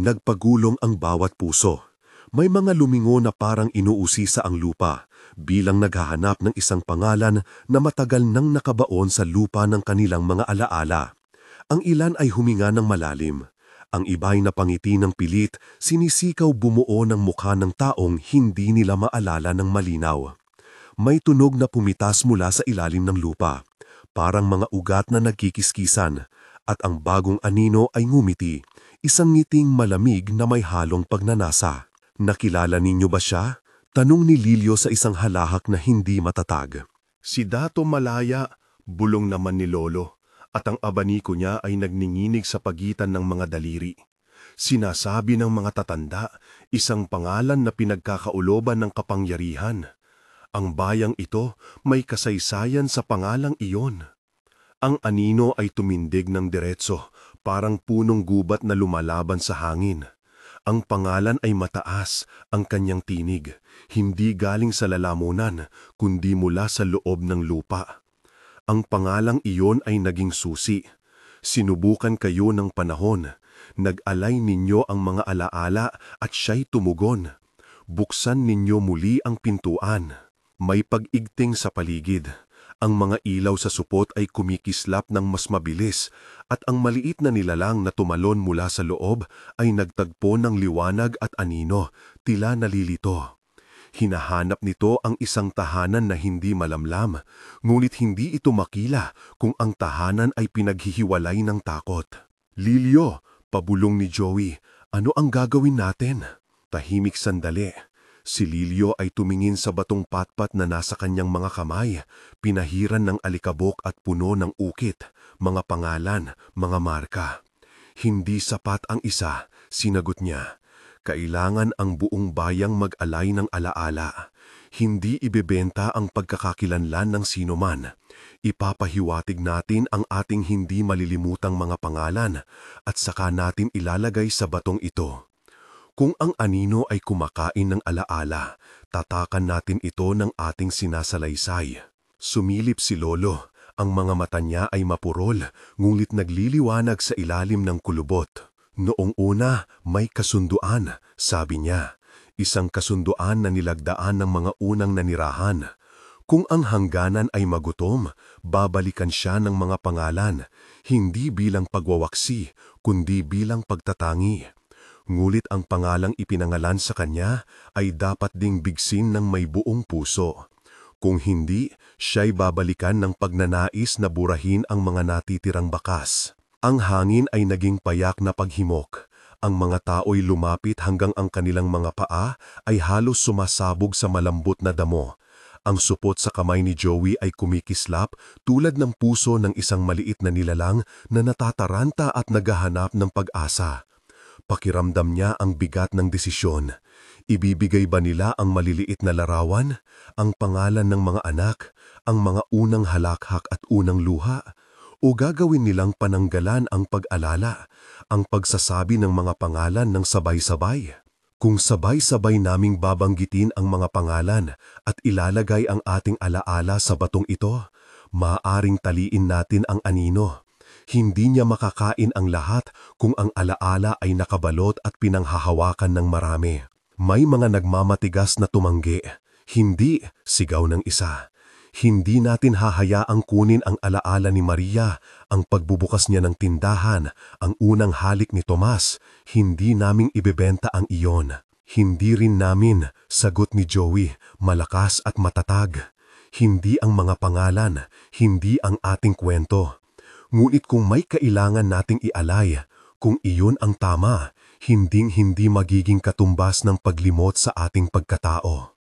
Nagpagulong ang bawat puso. May mga lumingo na parang inuusisa ang lupa, bilang naghahanap ng isang pangalan na matagal nang nakabaon sa lupa ng kanilang mga alaala. Ang ilan ay huminga ng malalim. Ang iba'y napangiti ng pilit, sinisikaw bumuo ng mukha ng taong hindi nila maalala ng malinaw. May tunog na pumitas mula sa ilalim ng lupa, parang mga ugat na nagkikiskisan, at ang bagong anino ay ngumiti, isang ngiting malamig na may halong pagnanasa. Nakilala ninyo ba siya? Tanong ni Lilio sa isang halahak na hindi matatag. Si Dato Malaya, bulong naman ni Lolo, at ang abaniko niya ay nagninginig sa pagitan ng mga daliri. Sinasabi ng mga tatanda, isang pangalan na pinagkakauloban ng kapangyarihan. Ang bayang ito may kasaysayan sa pangalang iyon. Ang anino ay tumindig ng diretso, parang punong gubat na lumalaban sa hangin. Ang pangalan ay mataas, ang kanyang tinig, hindi galing sa lalamunan, kundi mula sa loob ng lupa. Ang pangalang iyon ay naging susi. Sinubukan kayo ng panahon, nag-alay ninyo ang mga alaala at siya'y tumugon. Buksan ninyo muli ang pintuan. May pag-igting sa paligid. Ang mga ilaw sa supot ay kumikislap ng mas mabilis at ang maliit na nilalang na tumalon mula sa loob ay nagtagpo ng liwanag at anino, tila nalilito. Hinahanap nito ang isang tahanan na hindi malamlam, ngunit hindi ito makila kung ang tahanan ay pinaghihiwalay ng takot. Lilio, pabulong ni Joey, ano ang gagawin natin? Tahimik sandali. Si Lilio ay tumingin sa batong patpat na nasa kanyang mga kamay, pinahiran ng alikabok at puno ng ukit, mga pangalan, mga marka. Hindi sapat ang isa, sinagot niya. Kailangan ang buong bayang mag-alay ng alaala. Hindi ibebenta ang pagkakakilanlan ng sinuman. Ipapahiwatig natin ang ating hindi malilimutang mga pangalan at saka natin ilalagay sa batong ito. Kung ang anino ay kumakain ng alaala, tatakan natin ito ng ating sinasalaysay. Sumilip si Lolo. Ang mga mata niya ay mapurol, ngunit nagliliwanag sa ilalim ng kulubot. Noong una, may kasunduan, sabi niya. Isang kasunduan na nilagdaan ng mga unang nanirahan. Kung ang hangganan ay magutom, babalikan siya ng mga pangalan, hindi bilang pagwawaksi, kundi bilang pagtatangi. Ngulit ang pangalang ipinangalan sa kanya ay dapat ding bigsin ng may buong puso. Kung hindi, siya'y babalikan ng pagnanais na burahin ang mga natitirang bakas. Ang hangin ay naging payak na paghimok. Ang mga tao'y lumapit hanggang ang kanilang mga paa ay halos sumasabog sa malambot na damo. Ang supot sa kamay ni Joey ay kumikislap tulad ng puso ng isang maliit na nilalang na natataranta at naghahanap ng pag-asa. Pakiramdam niya ang bigat ng desisyon. Ibibigay ba nila ang maliliit na larawan, ang pangalan ng mga anak, ang mga unang halakhak at unang luha? O gagawin nilang pananggalan ang pag-alala, ang pagsasabi ng mga pangalan ng sabay-sabay? Kung sabay-sabay naming babanggitin ang mga pangalan at ilalagay ang ating alaala sa batong ito, maaaring taliin natin ang anino. Hindi niya makakain ang lahat kung ang alaala ay nakabalot at pinanghahawakan ng marami. May mga nagmamatigas na tumanggi. Hindi, sigaw ng isa. Hindi natin hahayaang kunin ang alaala ni Maria, ang pagbubukas niya ng tindahan, ang unang halik ni Tomas. Hindi naming ibebenta ang iyon. Hindi rin namin, sagot ni Joey, malakas at matatag. Hindi ang mga pangalan, hindi ang ating kwento. Ngunit kung may kailangan nating ialay, kung iyon ang tama, hinding-hindi magiging katumbas ng paglimot sa ating pagkatao.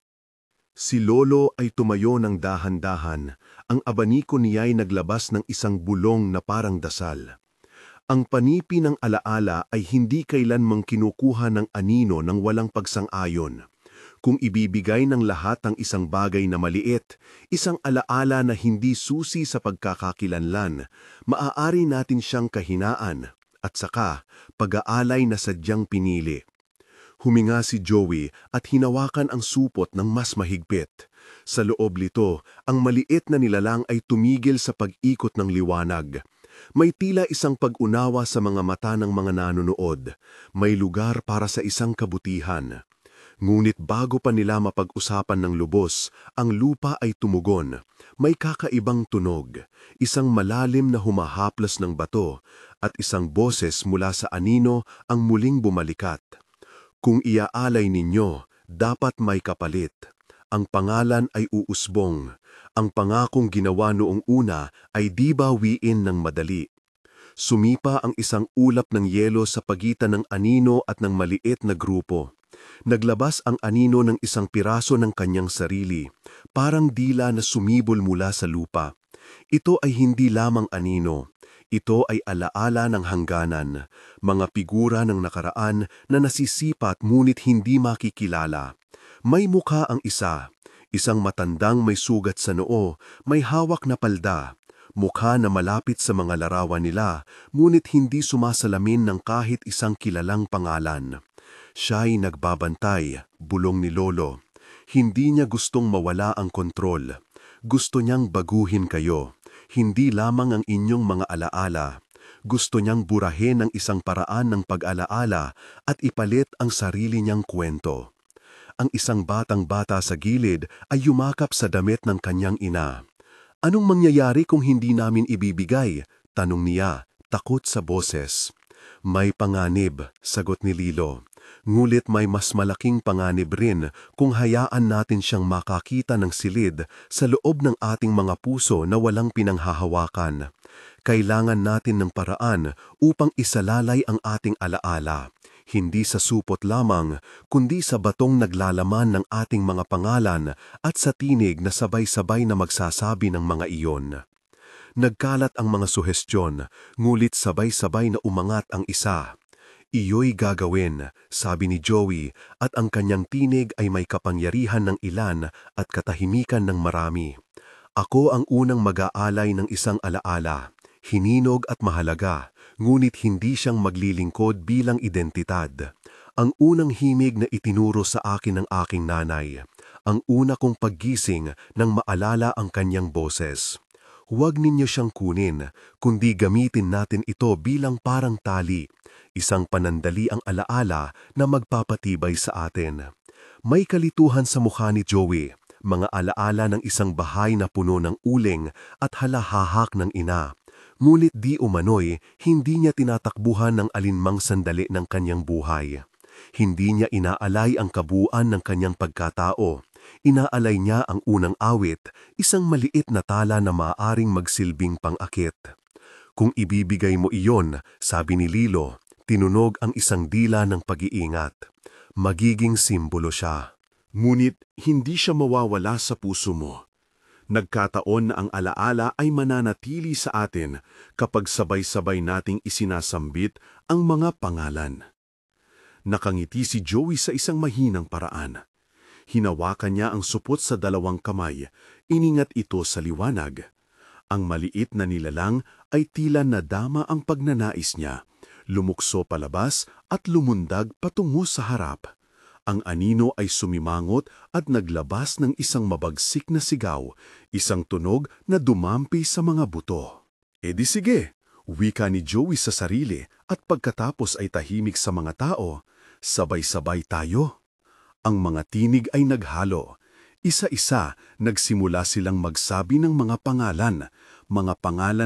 Si Lolo ay tumayo ng dahan-dahan. Ang abaniko niya'y naglabas ng isang bulong na parang dasal. Ang panipi ng alaala ay hindi kailanmang kinukuha ng anino ng walang pagsang-ayon. Kung ibibigay ng lahat ang isang bagay na maliit, isang alaala na hindi susi sa pagkakakilanlan, maaari natin siyang kahinaan at saka pag-aalay na sadyang pinili. Huminga si Joey at hinawakan ang supot ng mas mahigpit. Sa loob nito, ang maliit na nilalang ay tumigil sa pag-ikot ng liwanag. May tila isang pag-unawa sa mga mata ng mga nanonood. May lugar para sa isang kabutihan. Ngunit bago pa nila mapag-usapan ng lubos, ang lupa ay tumugon. May kakaibang tunog, isang malalim na humahaplas ng bato, at isang boses mula sa anino ang muling bumalikat. Kung iaalay ninyo, dapat may kapalit. Ang pangalan ay uusbong. Ang pangakong ginawa noong una ay di bawiin ng madali. Sumipa ang isang ulap ng yelo sa pagitan ng anino at ng maliit na grupo. Naglabas ang anino ng isang piraso ng kanyang sarili, parang dila na sumibol mula sa lupa. Ito ay hindi lamang anino. Ito ay alaala ng hangganan, mga figura ng nakaraan na nasisipat ngunit hindi makikilala. May mukha ang isa, isang matandang may sugat sa noo, may hawak na palda. Mukha na malapit sa mga larawan nila, ngunit hindi sumasalamin ng kahit isang kilalang pangalan. Siya'y nagbabantay, bulong ni Lolo. Hindi niya gustong mawala ang kontrol. Gusto niyang baguhin kayo. Hindi lamang ang inyong mga alaala. Gusto niyang burahin ang isang paraan ng pag-alaala at ipalit ang sarili niyang kwento. Ang isang batang-bata sa gilid ay yumakap sa damit ng kanyang ina. Anong mangyayari kung hindi namin ibibigay? Tanong niya, takot sa boses. May panganib, sagot ni Lilo. Ngulit may mas malaking panganib rin kung hayaan natin siyang makakita ng silid sa loob ng ating mga puso na walang pinanghahawakan. Kailangan natin ng paraan upang isalalay ang ating alaala. Hindi sa supot lamang, kundi sa batong naglalaman ng ating mga pangalan at sa tinig na sabay-sabay na magsasabi ng mga iyon. Nagkalat ang mga suhestyon, ngulit sabay-sabay na umangat ang isa. Iyo'y gagawin, sabi ni Joey, at ang kanyang tinig ay may kapangyarihan ng ilan at katahimikan ng marami. Ako ang unang mag-aalay ng isang alaala, hininog at mahalaga. Ngunit hindi siyang maglilingkod bilang identidad. Ang unang himig na itinuro sa akin ng aking nanay. Ang una kong paggising nang maalala ang kanyang boses. Huwag ninyo siyang kunin, kundi gamitin natin ito bilang parang tali. Isang panandali ang alaala na magpapatibay sa atin. May kalituhan sa mukha ni Joey. Mga alaala ng isang bahay na puno ng uling at halahahak ng ina. Ngunit di umano'y, hindi niya tinatakbuhan ng alinmang sandali ng kanyang buhay. Hindi niya inaalay ang kabuuan ng kanyang pagkatao. Inaalay niya ang unang awit, isang maliit na tala na maaaring magsilbing pang-akit. Kung ibibigay mo iyon, sabi ni Lilo, tinunog ang isang dila ng pag-iingat. Magiging simbolo siya. Ngunit hindi siya mawawala sa puso mo. Nagkataon na ang alaala ay mananatili sa atin kapag sabay-sabay nating isinasambit ang mga pangalan. Nakangiti si Joey sa isang mahinang paraan. Hinawakan niya ang supot sa dalawang kamay, iningat ito sa liwanag. Ang maliit na nilalang ay tila nadama ang pagnanais niya, lumukso palabas at lumundag patungo sa harap. Ang anino ay sumimangot at naglabas ng isang mabagsik na sigaw, isang tunog na dumampi sa mga buto. E di sige, wika ni Joey sa sarili at pagkatapos ay tahimik sa mga tao, sabay-sabay tayo. Ang mga tinig ay naghalo. Isa-isa, nagsimula silang magsabi ng mga pangalan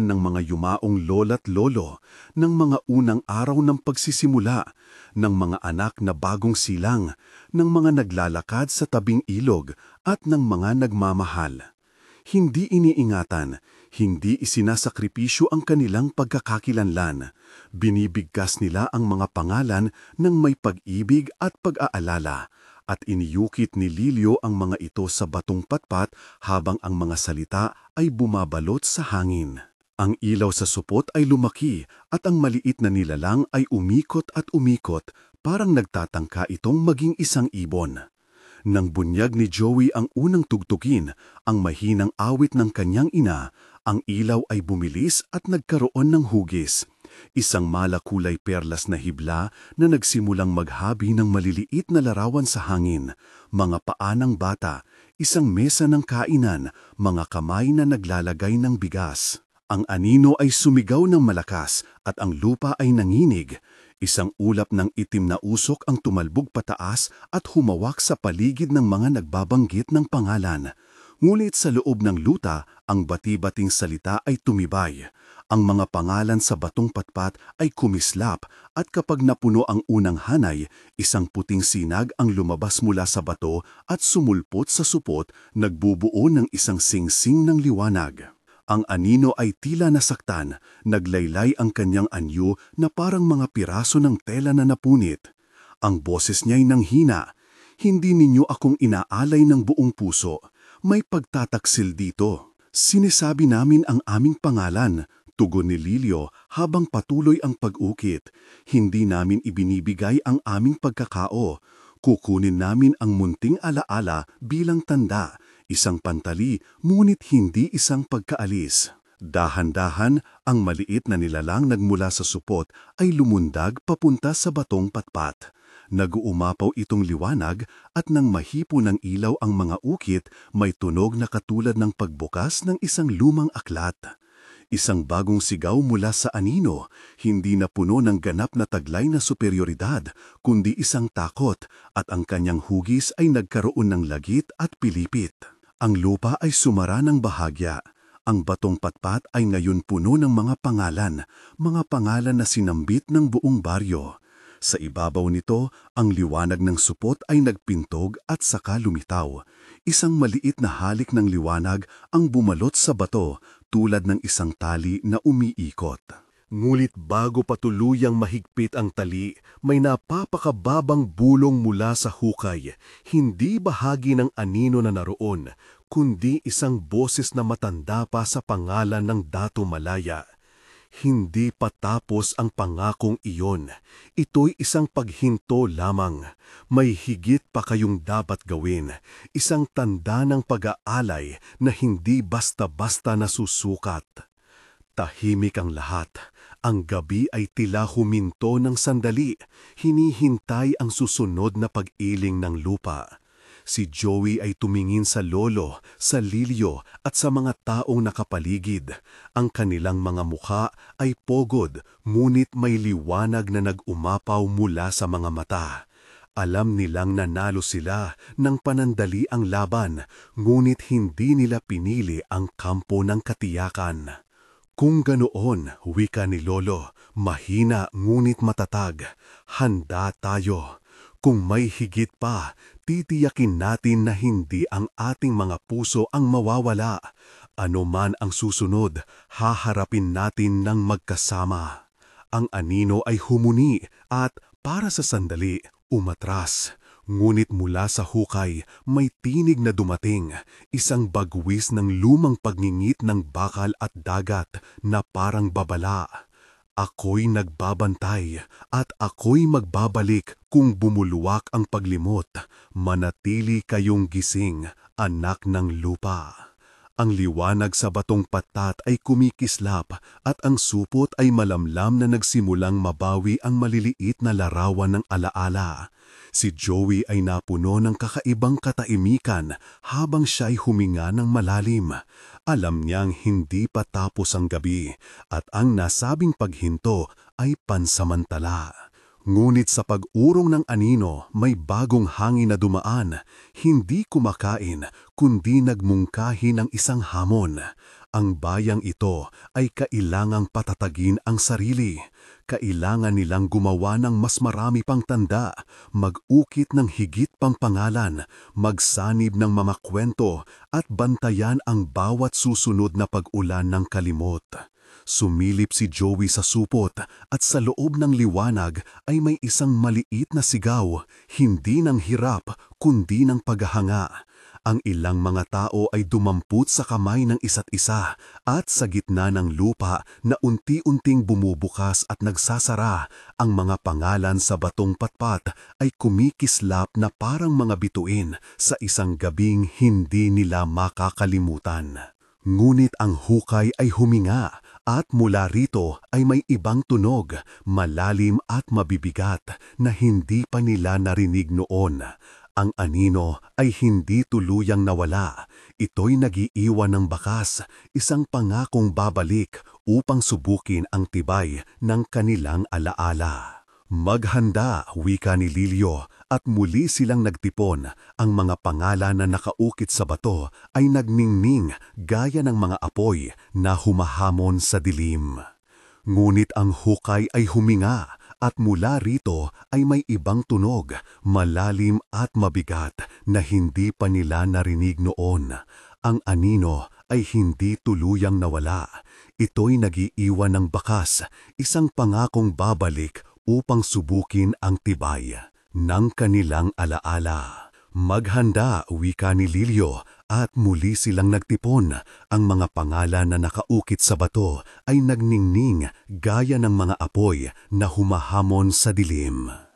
ng mga yumaong lola't lolo, ng mga unang araw ng pagsisimula, ng mga anak na bagong silang, ng mga naglalakad sa tabing ilog, at ng mga nagmamahal. Hindi iniingatan, hindi isinasakripisyo ang kanilang pagkakakilanlan. Binibigkas nila ang mga pangalan ng may pag-ibig at pag-aalala. At iniyukit ni Lilio ang mga ito sa batong patpat habang ang mga salita ay bumabalot sa hangin. Ang ilaw sa supot ay lumaki at ang maliit na nilalang ay umikot at umikot, parang nagtatangka itong maging isang ibon. Nang bunyag ni Joey ang unang tugtugin, ang mahinang awit ng kanyang ina, ang ilaw ay bumilis at nagkaroon ng hugis. Isang malakulay perlas na hibla na nagsimulang maghabi ng maliliit na larawan sa hangin, mga paa ng bata, isang mesa ng kainan, mga kamay na naglalagay ng bigas. Ang anino ay sumigaw ng malakas at ang lupa ay nanginig. Isang ulap ng itim na usok ang tumalbog pataas at humawak sa paligid ng mga nagbabanggit ng pangalan. Ngunit sa loob ng luta, ang bati-bating salita ay tumibay. Ang mga pangalan sa batong patpat ay kumislap at kapag napuno ang unang hanay, isang puting sinag ang lumabas mula sa bato at sumulpot sa supot, nagbubuo ng isang singsing ng liwanag. Ang anino ay tila nasaktan, naglaylay ang kanyang anyo na parang mga piraso ng tela na napunit. Ang boses niya'y nanghina, "Hindi ninyo akong inaalay ng buong puso. May pagtataksil dito. Sinisabi namin ang aming pangalan," tugon ni Lilio habang patuloy ang pag-ukit. "Hindi namin ibinibigay ang aming pagkakao. Kukunin namin ang munting alaala bilang tanda, isang pantali, ngunit hindi isang pagkaalis." Dahan-dahan, ang maliit na nilalang nagmula sa supot ay lumundag papunta sa batong patpat. Nag-uumapaw itong liwanag at nang mahipo ng ilaw ang mga ukit, may tunog na katulad ng pagbukas ng isang lumang aklat. Isang bagong sigaw mula sa anino, hindi na puno ng ganap na taglay na superioridad, kundi isang takot, at ang kanyang hugis ay nagkaroon ng lagit at pilipit. Ang lupa ay sumara ng bahagya. Ang batong patpat ay ngayon puno ng mga pangalan na sinambit ng buong baryo. Sa ibabaw nito, ang liwanag ng supot ay nagpintog at saka lumitaw. Isang maliit na halik ng liwanag ang bumalot sa bato tulad ng isang tali na umiikot. Ngunit bago pa tuluyang mahigpit ang tali, may napapakababang bulong mula sa hukay. Hindi bahagi ng anino na naroon, kundi isang boses na matanda pa sa pangalan ng Dato Malaya. Hindi pa tapos ang pangakong iyon. Ito'y isang paghinto lamang. May higit pa kayong dapat gawin. Isang tanda ng pag-aalay na hindi basta-basta nasusukat. Tahimik ang lahat. Ang gabi ay tila huminto ng sandali. Hinihintay ang susunod na pag-iling ng lupa. Si Joey ay tumingin sa lolo, sa Lilio at sa mga taong nakapaligid. Ang kanilang mga mukha ay pogod, ngunit may liwanag na nag-umapaw mula sa mga mata. Alam nilang nanalo sila ng panandali ang laban, ngunit hindi nila pinili ang kampo ng katiyakan. Kung ganoon, wika ni Lolo, mahina ngunit matatag, handa tayo. Kung may higit pa, titiyakin natin na hindi ang ating mga puso ang mawawala. Ano man ang susunod, haharapin natin ng magkasama. Ang anino ay humuni at para sa sandali, umatras. Ngunit mula sa hukay, may tinig na dumating, isang bagwis ng lumang pagngingit ng bakal at dagat na parang babala. Ako'y nagbabantay at ako'y magbabalik kung bumulwak ang paglimot. Manatili kayong gising, anak ng lupa. Ang liwanag sa batong patat ay kumikislap at ang supot ay malamlam na nagsimulang mabawi ang maliliit na larawan ng alaala. Si Joey ay napuno ng kakaibang kataimikan habang siya'y huminga ng malalim. Alam niyang hindi pa tapos ang gabi at ang nasabing paghinto ay pansamantala. Ngunit sa pag-urong ng anino, may bagong hangin na dumaan, hindi kumakain, kundi nagmungkahi ng isang hamon. Ang bayang ito ay kailangang patatagin ang sarili. Kailangan nilang gumawa ng mas marami pang tanda, mag-ukit ng higit pang pangalan, magsanib ng mga kwento at bantayan ang bawat susunod na pag-ulan ng kalimot. Sumilip si Joey sa supot at sa loob ng liwanag ay may isang maliit na sigaw, hindi ng hirap kundi ng paghahanga. Ang ilang mga tao ay dumampot sa kamay ng isa't isa at sa gitna ng lupa na unti-unting bumubukas at nagsasara, ang mga pangalan sa batong patpat ay kumikislap na parang mga bituin sa isang gabing hindi nila makakalimutan. Ngunit ang hukay ay huminga at mula rito ay may ibang tunog, malalim at mabibigat na hindi pa nila narinig noon. Ang anino ay hindi tuluyang nawala. Ito'y nag-iiwan ng bakas, isang pangakong babalik upang subukin ang tibay ng kanilang alaala. Maghanda, wika ni Lilyo, at muli silang nagtipon. Ang mga pangalan na nakaukit sa bato ay nagningning gaya ng mga apoy na humahamon sa dilim. Ngunit ang hukay ay huminga at mula rito ay may ibang tunog, malalim at mabigat na hindi pa nila narinig noon. Ang anino ay hindi tuluyang nawala. Ito'y nagiiwan ng bakas, isang pangakong babalik upang subukin ang tibay ng kanilang alaala. Maghanda, wika ni Lilyo, at muli silang nagtipon. Ang mga pangalan na nakaukit sa bato ay nagningning gaya ng mga apoy na humahamon sa dilim.